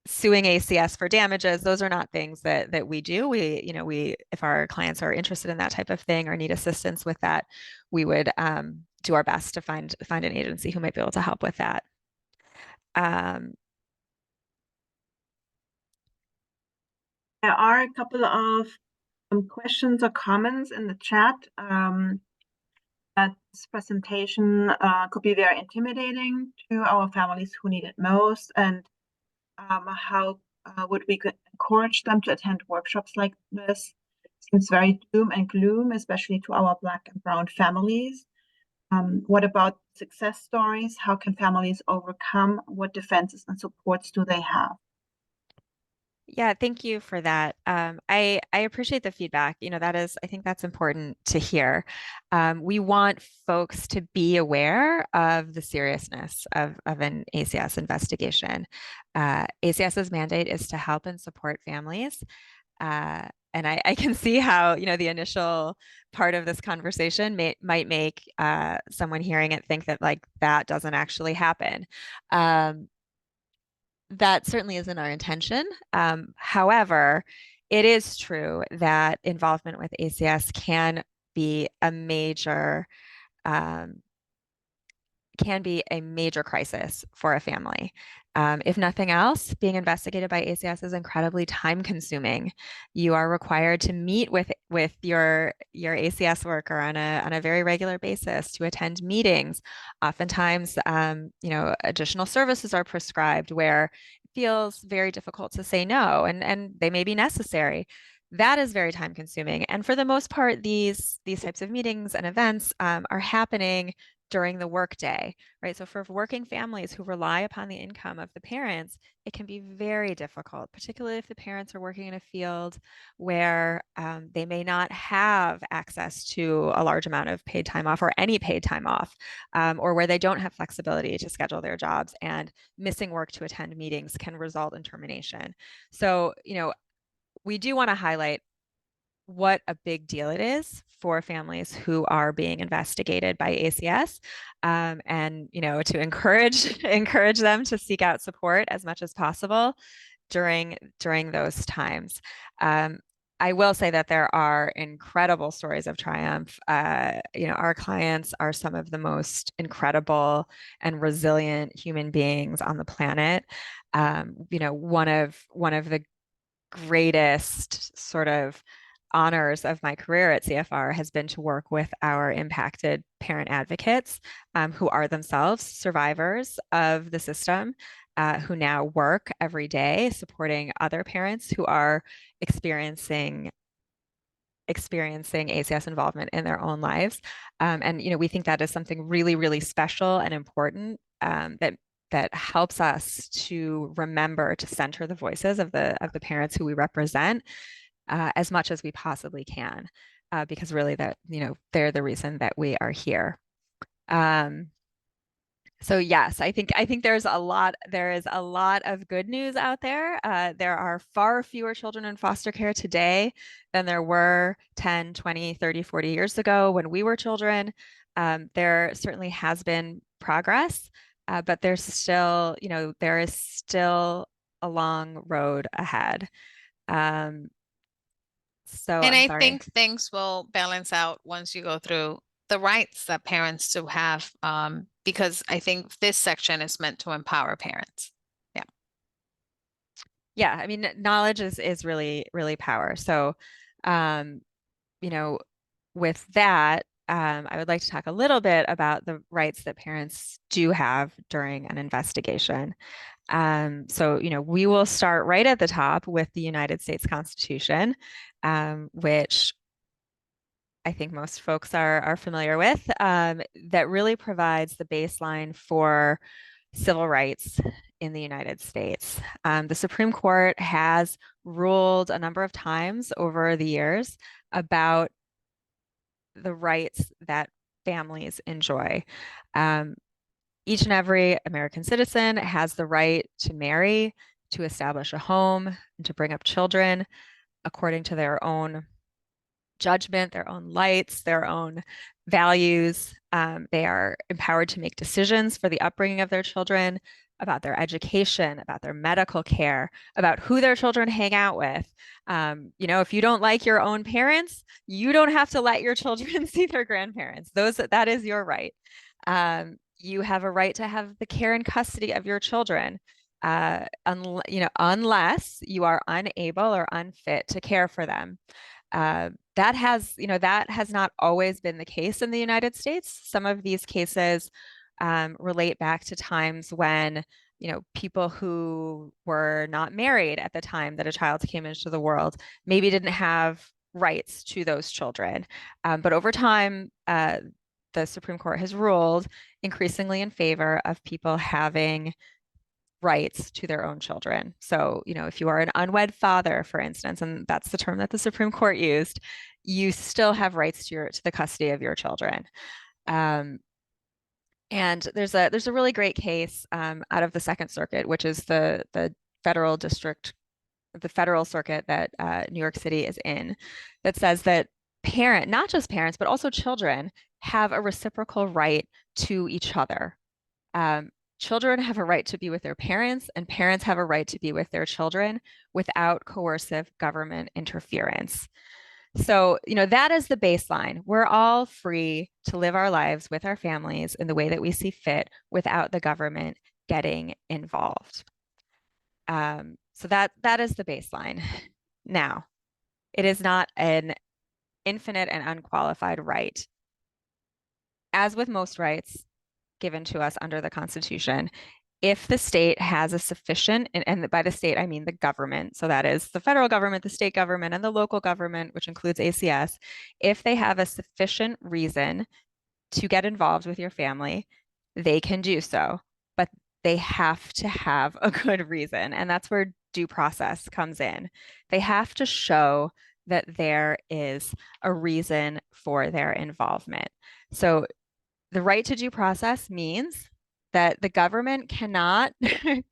suing ACS for damages, those are not things that we do. If our clients are interested in that type of thing or need assistance with that, we would do our best to find an agency who might be able to help with that. There are a couple of questions or comments in the chat. That this presentation could be very intimidating to our families who need it most, and how would we encourage them to attend workshops like this? Seems very doom and gloom, especially to our Black and Brown families. What about success stories? How can families overcome? What defenses and supports do they have? Yeah, thank you for that. I appreciate the feedback. I think that's important to hear. We want folks to be aware of the seriousness of an ACS investigation. ACS's mandate is to help and support families. And I can see how, the initial part of this conversation might make someone hearing it think that that doesn't actually happen. that certainly isn't our intention. However, it is true that involvement with ACS be a major um, can be a major crisis for a family. If nothing else, being investigated by ACS is incredibly time consuming. You are required to meet with your ACS worker on a very regular basis, to attend meetings. Oftentimes, additional services are prescribed where it feels very difficult to say no, and they may be necessary. That is very time consuming. And for the most part, these types of meetings and events are happening during the workday, right? So for working families who rely upon the income of the parents, it can be very difficult, particularly if the parents are working in a field where they may not have access to a large amount of paid time off or any paid time off, or where they don't have flexibility to schedule their jobs, and missing work to attend meetings can result in termination. So, we do want to highlight what a big deal it is for families who are being investigated by ACS, and to encourage them to seek out support as much as possible during those times. I will say that there are incredible stories of triumph. Our clients are some of the most incredible and resilient human beings on the planet. One of the greatest sort of honors of my career at CFR has been to work with our impacted parent advocates, who are themselves survivors of the system, who now work every day supporting other parents who are experiencing ACS involvement in their own lives. And we think that is something really, really special and important, that helps us to remember to center the voices of the parents who we represent, as much as we possibly can, because really they're the reason that we are here. So yes, I think there is a lot of good news out there. There are far fewer children in foster care today than there were 10, 20, 30, 40 years ago when we were children. There certainly has been progress, but there is still a long road ahead. So And I'm I sorry. think things will balance out once you go through the rights that parents do have, because I think this section is meant to empower parents. Yeah, I mean, knowledge is really, really power. So, with that, I would like to talk a little bit about the rights that parents do have during an investigation. So, we will start right at the top with the United States Constitution, which I think most folks are familiar with, that really provides the baseline for civil rights in the United States. The Supreme Court has ruled a number of times over the years about the rights that families enjoy. Each and every American citizen has the right to marry, to establish a home, and to bring up children according to their own judgment, their own lights, their own values. They are empowered to make decisions for the upbringing of their children, about their education, about their medical care, about who their children hang out with. If you don't like your own parents, you don't have to let your children see their grandparents. That is your right. You have a right to have the care and custody of your children, unless you are unable or unfit to care for them. That has not always been the case in the United States. Some of these cases relate back to times when, people who were not married at the time that a child came into the world maybe didn't have rights to those children. But over time, the Supreme Court has ruled increasingly in favor of people having rights to their own children. So, if you are an unwed father, for instance, and that's the term that the Supreme Court used, you still have rights to the custody of your children. And there's a really great case out of the Second Circuit, which is the federal circuit that New York City is in, that says that not just parents, but also children have a reciprocal right to each other. Children have a right to be with their parents, and parents have a right to be with their children without coercive government interference. So, that is the baseline. We're all free to live our lives with our families in the way that we see fit without the government getting involved. So that is the baseline. Now, it is not an infinite and unqualified right. As with most rights given to us under the Constitution, if the state has a sufficient, and by the state, I mean the government, so that is the federal government, the state government, and the local government, which includes ACS, if they have a sufficient reason to get involved with your family, they can do so. But they have to have a good reason. And that's where due process comes in. They have to show that there is a reason for their involvement. So the right to due process means that the government cannot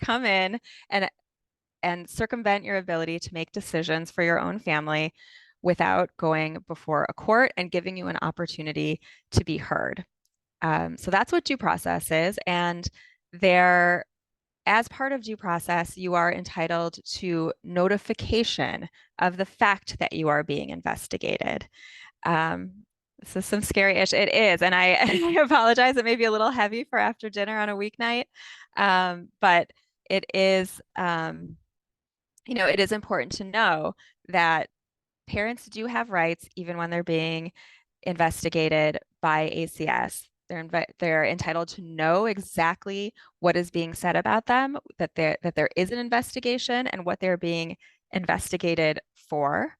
come in and circumvent your ability to make decisions for your own family without going before a court and giving you an opportunity to be heard. So that's what due process is. And as part of due process, you are entitled to notification of the fact that you are being investigated. This is some scary-ish. It is, and I apologize. It may be a little heavy for after dinner on a weeknight, but it is, it is important to know that parents do have rights even when they're being investigated by ACS. They're entitled to know exactly what is being said about them, that there is an investigation and what they're being investigated for.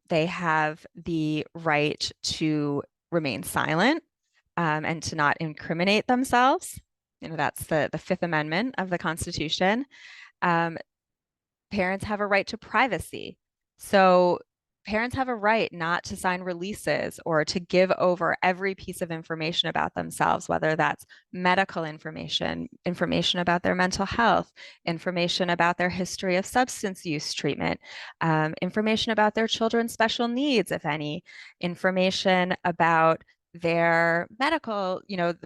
They have the right to remain silent and to not incriminate themselves. That's the Fifth Amendment of the Constitution. Parents have a right to privacy. So parents have a right not to sign releases or to give over every piece of information about themselves, whether that's medical information, information about their mental health, information about their history of substance use treatment, information about their children's special needs, if any, information about their medical,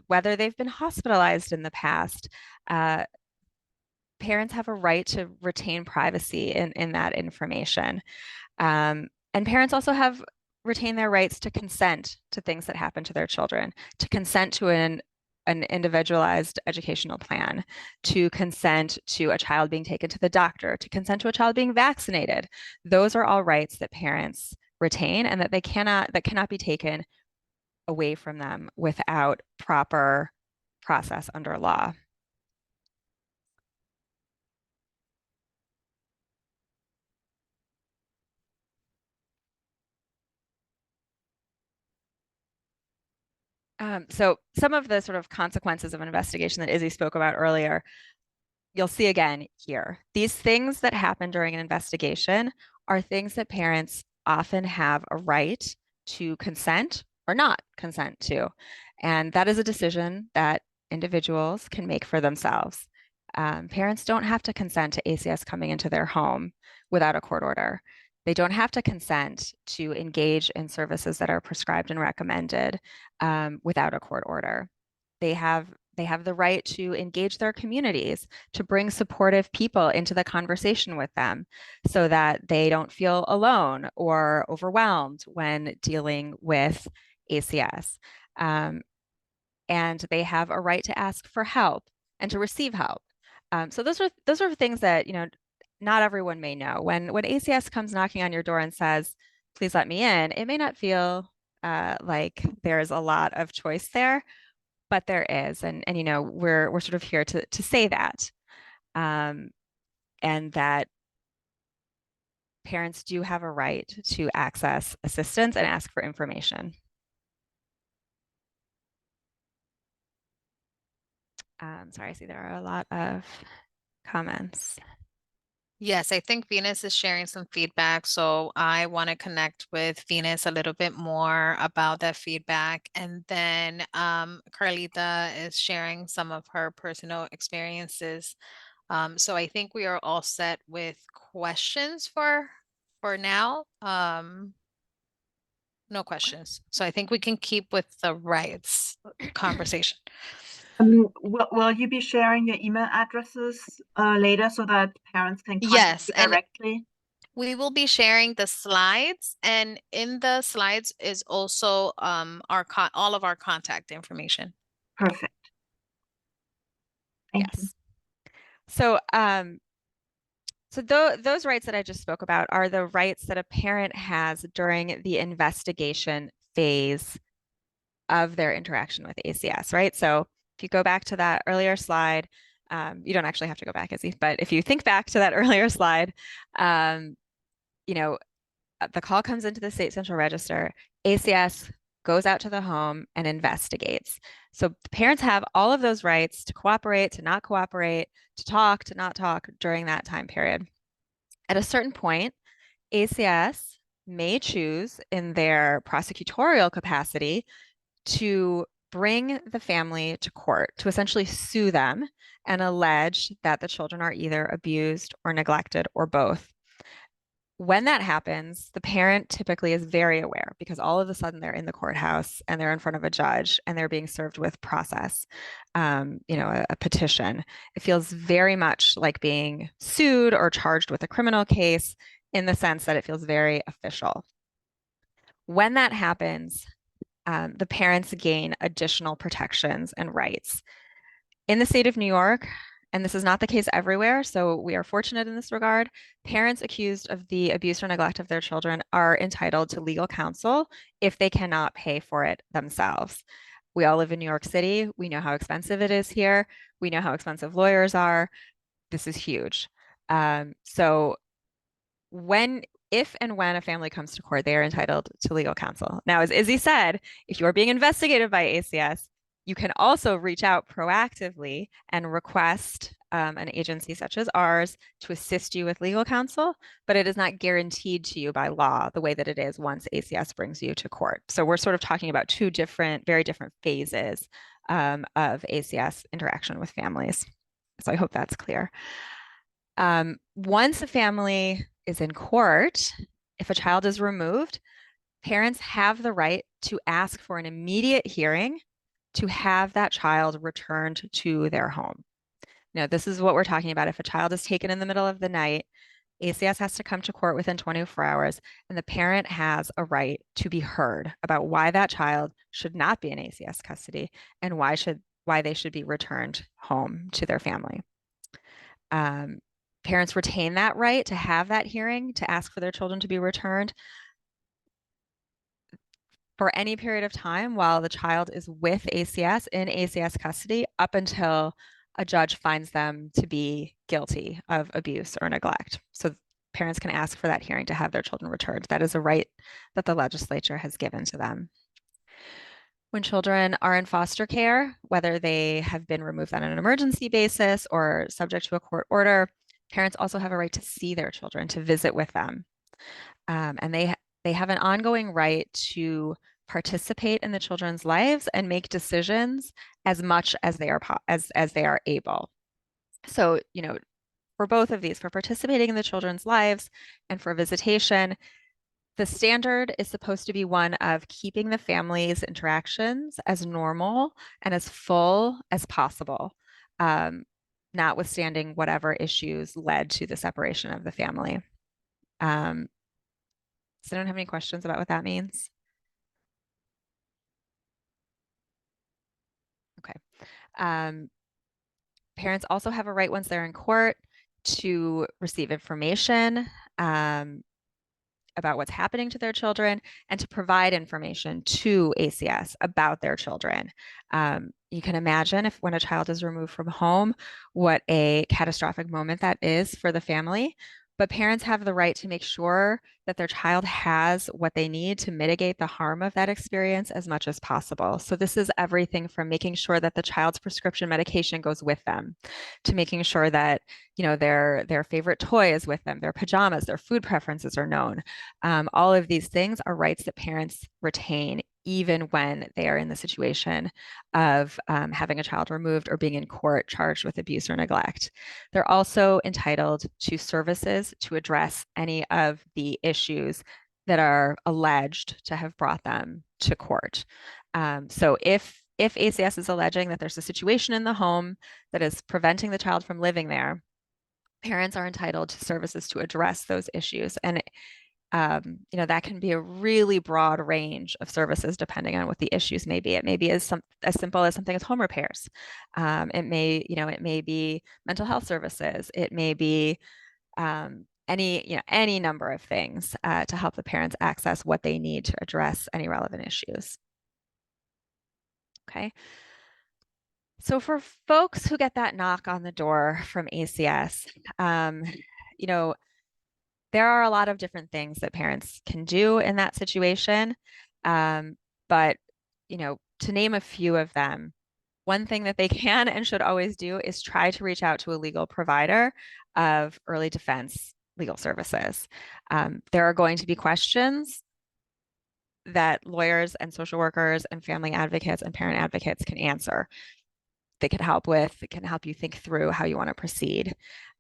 whether they've been hospitalized in the past. Parents have a right to retain privacy in that information. And parents also have retained their rights to consent to things that happen to their children, to consent to an individualized educational plan, to consent to a child being taken to the doctor, to consent to a child being vaccinated. Those are all rights that parents retain and that cannot be taken away from them without proper process under law. So some of the sort of consequences of an investigation that Izzy spoke about earlier, you'll see again here. These things that happen during an investigation are things that parents often have a right to consent or not consent to. And that is a decision that individuals can make for themselves. Parents don't have to consent to ACS coming into their home without a court order. They don't have to consent to engage in services that are prescribed and recommended without a court order. They have the right to engage their communities, to bring supportive people into the conversation with them so that they don't feel alone or overwhelmed when dealing with ACS. And they have a right to ask for help and to receive help. So those are things that, not everyone may know. When ACS comes knocking on your door and says, please let me in, it may not feel like there's a lot of choice there, but there is. And we're sort of here to say that. And that parents do have a right to access assistance and ask for information. Sorry, I see there are a lot of comments. Yes, I think Venus is sharing some feedback, so I want to connect with Venus a little bit more about that feedback. And then Carlita is sharing some of her personal experiences. So I think we are all set with questions for now. No questions. So I think we can keep with the rights conversation. Will you be sharing your email addresses later so that parents can contact Yes, you and directly? we will be sharing the slides, and in the slides is also all of our contact information. Perfect. Thank you. Yes. So, those rights that I just spoke about are the rights that a parent has during the investigation phase of their interaction with ACS, right? So if you go back to that earlier slide, you don't actually have to go back, Izzy, but if you think back to that earlier slide, you know, the call comes into the State Central Register, ACS goes out to the home and investigates. So the parents have all of those rights to cooperate, to not cooperate, to talk, to not talk during that time period. At a certain point, ACS may choose in their prosecutorial capacity to bring the family to court, to essentially sue them and allege that the children are either abused or neglected or both. When that happens, the parent typically is very aware because all of a sudden they're in the courthouse and they're in front of a judge and they're being served with process, a petition. It feels very much like being sued or charged with a criminal case in the sense that it feels very official. When that happens, the parents gain additional protections and rights. In the state of New York, and this is not the case everywhere, so we are fortunate in this regard, parents accused of the abuse or neglect of their children are entitled to legal counsel if they cannot pay for it themselves. We all live in New York City. We know how expensive it is here. We know how expensive lawyers are. This is huge. So if and when a family comes to court, they are entitled to legal counsel. Now, as Izzy said, if you're being investigated by ACS, you can also reach out proactively and request an agency such as ours to assist you with legal counsel, but it is not guaranteed to you by law the way that it is once ACS brings you to court. So we're sort of talking about two very different phases of ACS interaction with families. So I hope that's clear. Once a family is in court, if a child is removed, parents have the right to ask for an immediate hearing to have that child returned to their home. Now, this is what we're talking about. If a child is taken in the middle of the night, ACS has to come to court within 24 hours, and the parent has a right to be heard about why that child should not be in ACS custody and why they should be returned home to their family. Parents retain that right to have that hearing, to ask for their children to be returned for any period of time while the child is with ACS in ACS custody up until a judge finds them to be guilty of abuse or neglect. So parents can ask for that hearing to have their children returned. That is a right that the legislature has given to them. When children are in foster care, whether they have been removed on an emergency basis or subject to a court order, parents also have a right to see their children, to visit with them. And they have an ongoing right to participate in the children's lives and make decisions as much as they are able. So, for both of these, for participating in the children's lives and for visitation, the standard is supposed to be one of keeping the family's interactions as normal and as full as possible, notwithstanding whatever issues led to the separation of the family. Does anyone have any questions about what that means? Okay. Parents also have a right once they're in court to receive information about what's happening to their children and to provide information to ACS about their children. You can imagine when a child is removed from home, what a catastrophic moment that is for the family. But parents have the right to make sure that their child has what they need to mitigate the harm of that experience as much as possible. So this is everything from making sure that the child's prescription medication goes with them, to making sure that their favorite toy is with them, their pajamas, their food preferences are known. All of these things are rights that parents retain even when they are in the situation of having a child removed or being in court charged with abuse or neglect. They're also entitled to services to address any of the issues that are alleged to have brought them to court. So if if ACS is alleging that there's a situation in the home that is preventing the child from living there, parents are entitled to services to address those issues. And that can be a really broad range of services depending on what the issues may be. It may be as simple as something as home repairs. It may be mental health services. It may be any number of things to help the parents access what they need to address any relevant issues. Okay. So for folks who get that knock on the door from ACS, there are a lot of different things that parents can do in that situation. But, to name a few of them, one thing that they can and should always do is try to reach out to a legal provider of early defense legal services. There are going to be questions that lawyers and social workers and family advocates and parent advocates can answer. They can help you think through how you want to proceed.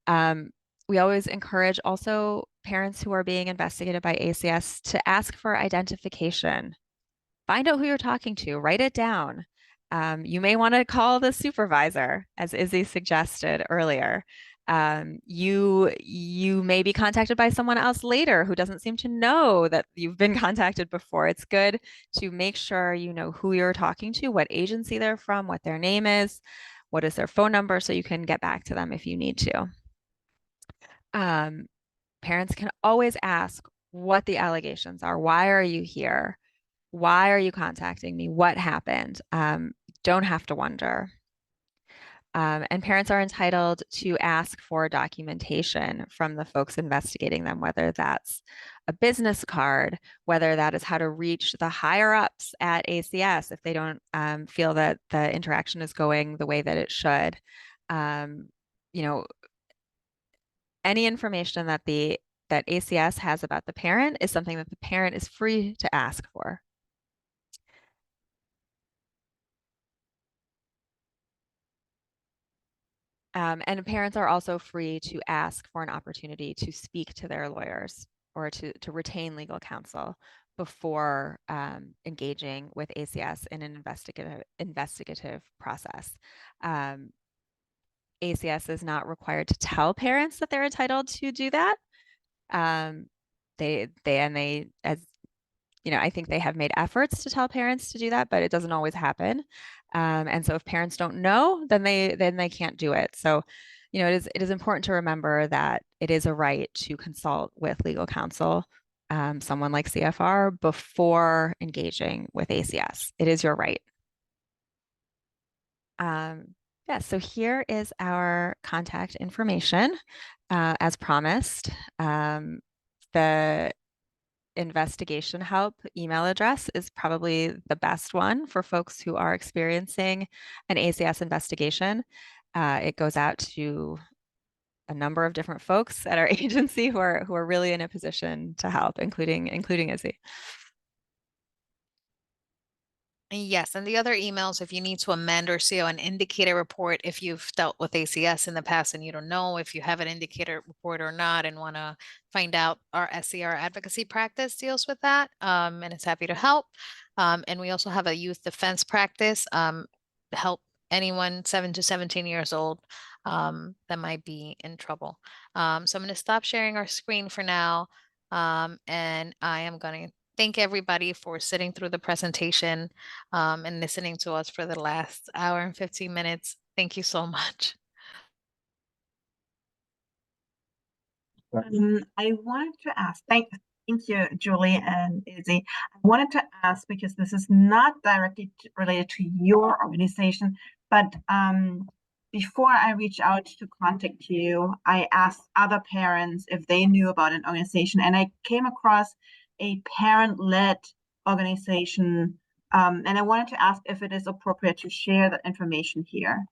We always encourage also parents who are being investigated by ACS to ask for identification. Find out who you're talking to, write it down. You may want to call the supervisor, as Izzy suggested earlier. You may be contacted by someone else later who doesn't seem to know that you've been contacted before. It's good to make sure you know who you're talking to, what agency they're from, what their name is, what is their phone number, so you can get back to them if you need to. Parents can always ask what the allegations are. Why are you here? Why are you contacting me? What happened? Don't have to wonder. And parents are entitled to ask for documentation from the folks investigating them, whether that's a business card, whether that is how to reach the higher ups at ACS if they don't feel that the interaction is going the way that it should. Any information that ACS has about the parent is something that the parent is free to ask for. And parents are also free to ask for an opportunity to speak to their lawyers or to retain legal counsel before engaging with ACS in an investigative process. ACS is not required to tell parents that they're entitled to do that. I think they have made efforts to tell parents to do that, but it doesn't always happen. And so if parents don't know, then they can't do it. So, it is important to remember that it is a right to consult with legal counsel, someone like CFR, before engaging with ACS. It is your right. So here is our contact information. As promised, the investigation help email address is probably the best one for folks who are experiencing an ACS investigation. It goes out to a number of different folks at our agency who are really in a position to help, including Izzy. Yes, and the other emails, if you need to amend or see an indicator report, if you've dealt with ACS in the past and you don't know if you have an indicator report or not and want to find out, our SCR advocacy practice deals with that, and it's happy to help. And we also have a youth defense practice, to help anyone 7 to 17 years old that might be in trouble. So I'm going to stop sharing our screen for now, and I am going to thank everybody for sitting through the presentation and listening to us for the last hour and 15 minutes. Thank you so much. I wanted to ask, thank you, Julie and Izzy. I wanted to ask, because this is not directly related to your organization, but before I reached out to contact you, I asked other parents if they knew about an organization, and I came across a parent-led organization, and I wanted to ask if it is appropriate to share that information here.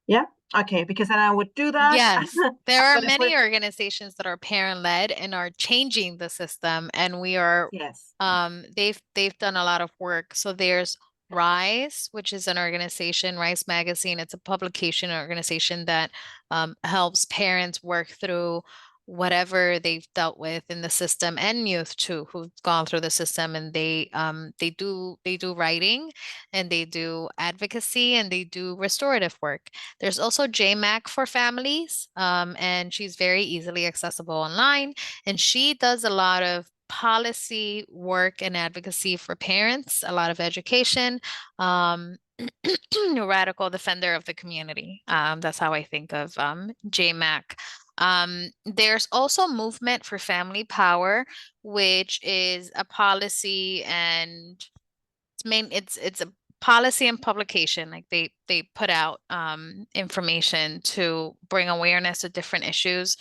Yeah, okay, because then I would do that. Yes, there are many organizations that are parent-led and are changing the system, and we are, yes, they've done a lot of work. So there's Rise, which is an organization, Rise Magazine. It's a publication organization that helps parents work through whatever they've dealt with in the system, and youth too who've gone through the system, and they do writing, and they do advocacy, and they do restorative work. There's also JMAC for families, and she's very easily accessible online, and she does a lot of policy work and advocacy for parents, a lot of education. Radical defender of the community. That's how I think of JMAC. There's also Movement for Family Power, which is a policy, and it's a policy and publication. Like they put out information to bring awareness to different issues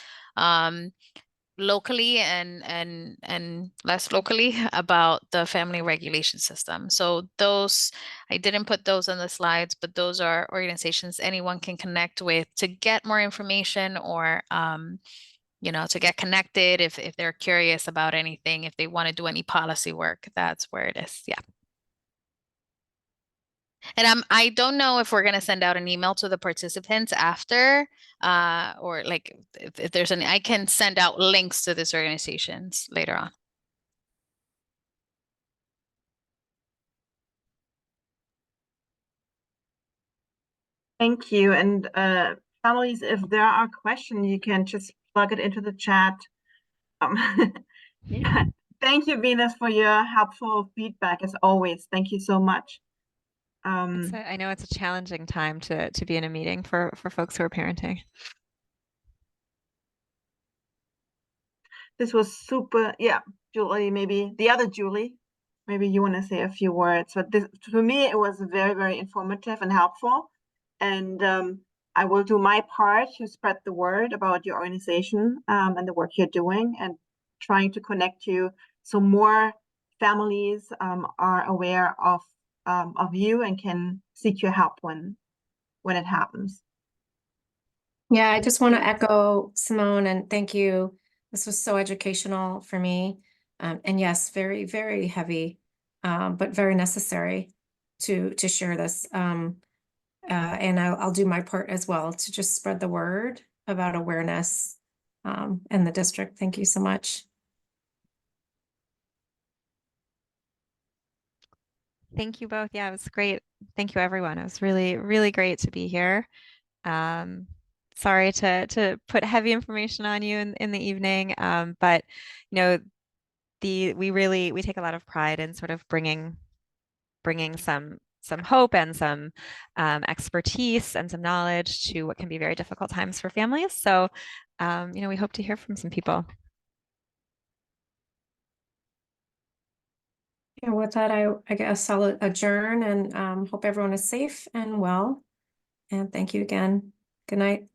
locally and less locally about the family regulation system. So those, I didn't put those on the slides, but those are organizations anyone can connect with to get more information, or to get connected if they're curious about anything, if they want to do any policy work. That's where it is. Yeah. And I don't know if we're going to send out an email to the participants after, or like if there's any, I can send out links to these organizations later on. Thank you. And families, if there are questions, you can just plug it into the chat. Yeah. Thank you, Venus, for your helpful feedback as always. Thank you so much. I know it's a challenging time to be in a meeting for folks who are parenting. This was super. Yeah, Julie, maybe the other Julie, maybe you want to say a few words. But this, for me, it was very, very informative and helpful. And I will do my part to spread the word about your organization and the work you're doing, and trying to connect you so more families are aware of you and can seek your help when it happens. Yeah, I just want to echo Simone and thank you. This was so educational for me. And yes, very, very heavy, but very necessary to share this. And I'll do my part as well to just spread the word about awareness in the district. Thank you so much. Thank you both. Yeah, it was great. Thank you, everyone. It was really, really great to be here. Sorry to put heavy information on you in the evening, but we take a lot of pride in sort of bringing some hope and some expertise and some knowledge to what can be very difficult times for families. So, we hope to hear from some people. And with that, I guess I'll adjourn and hope everyone is safe and well. And thank you again. Good night.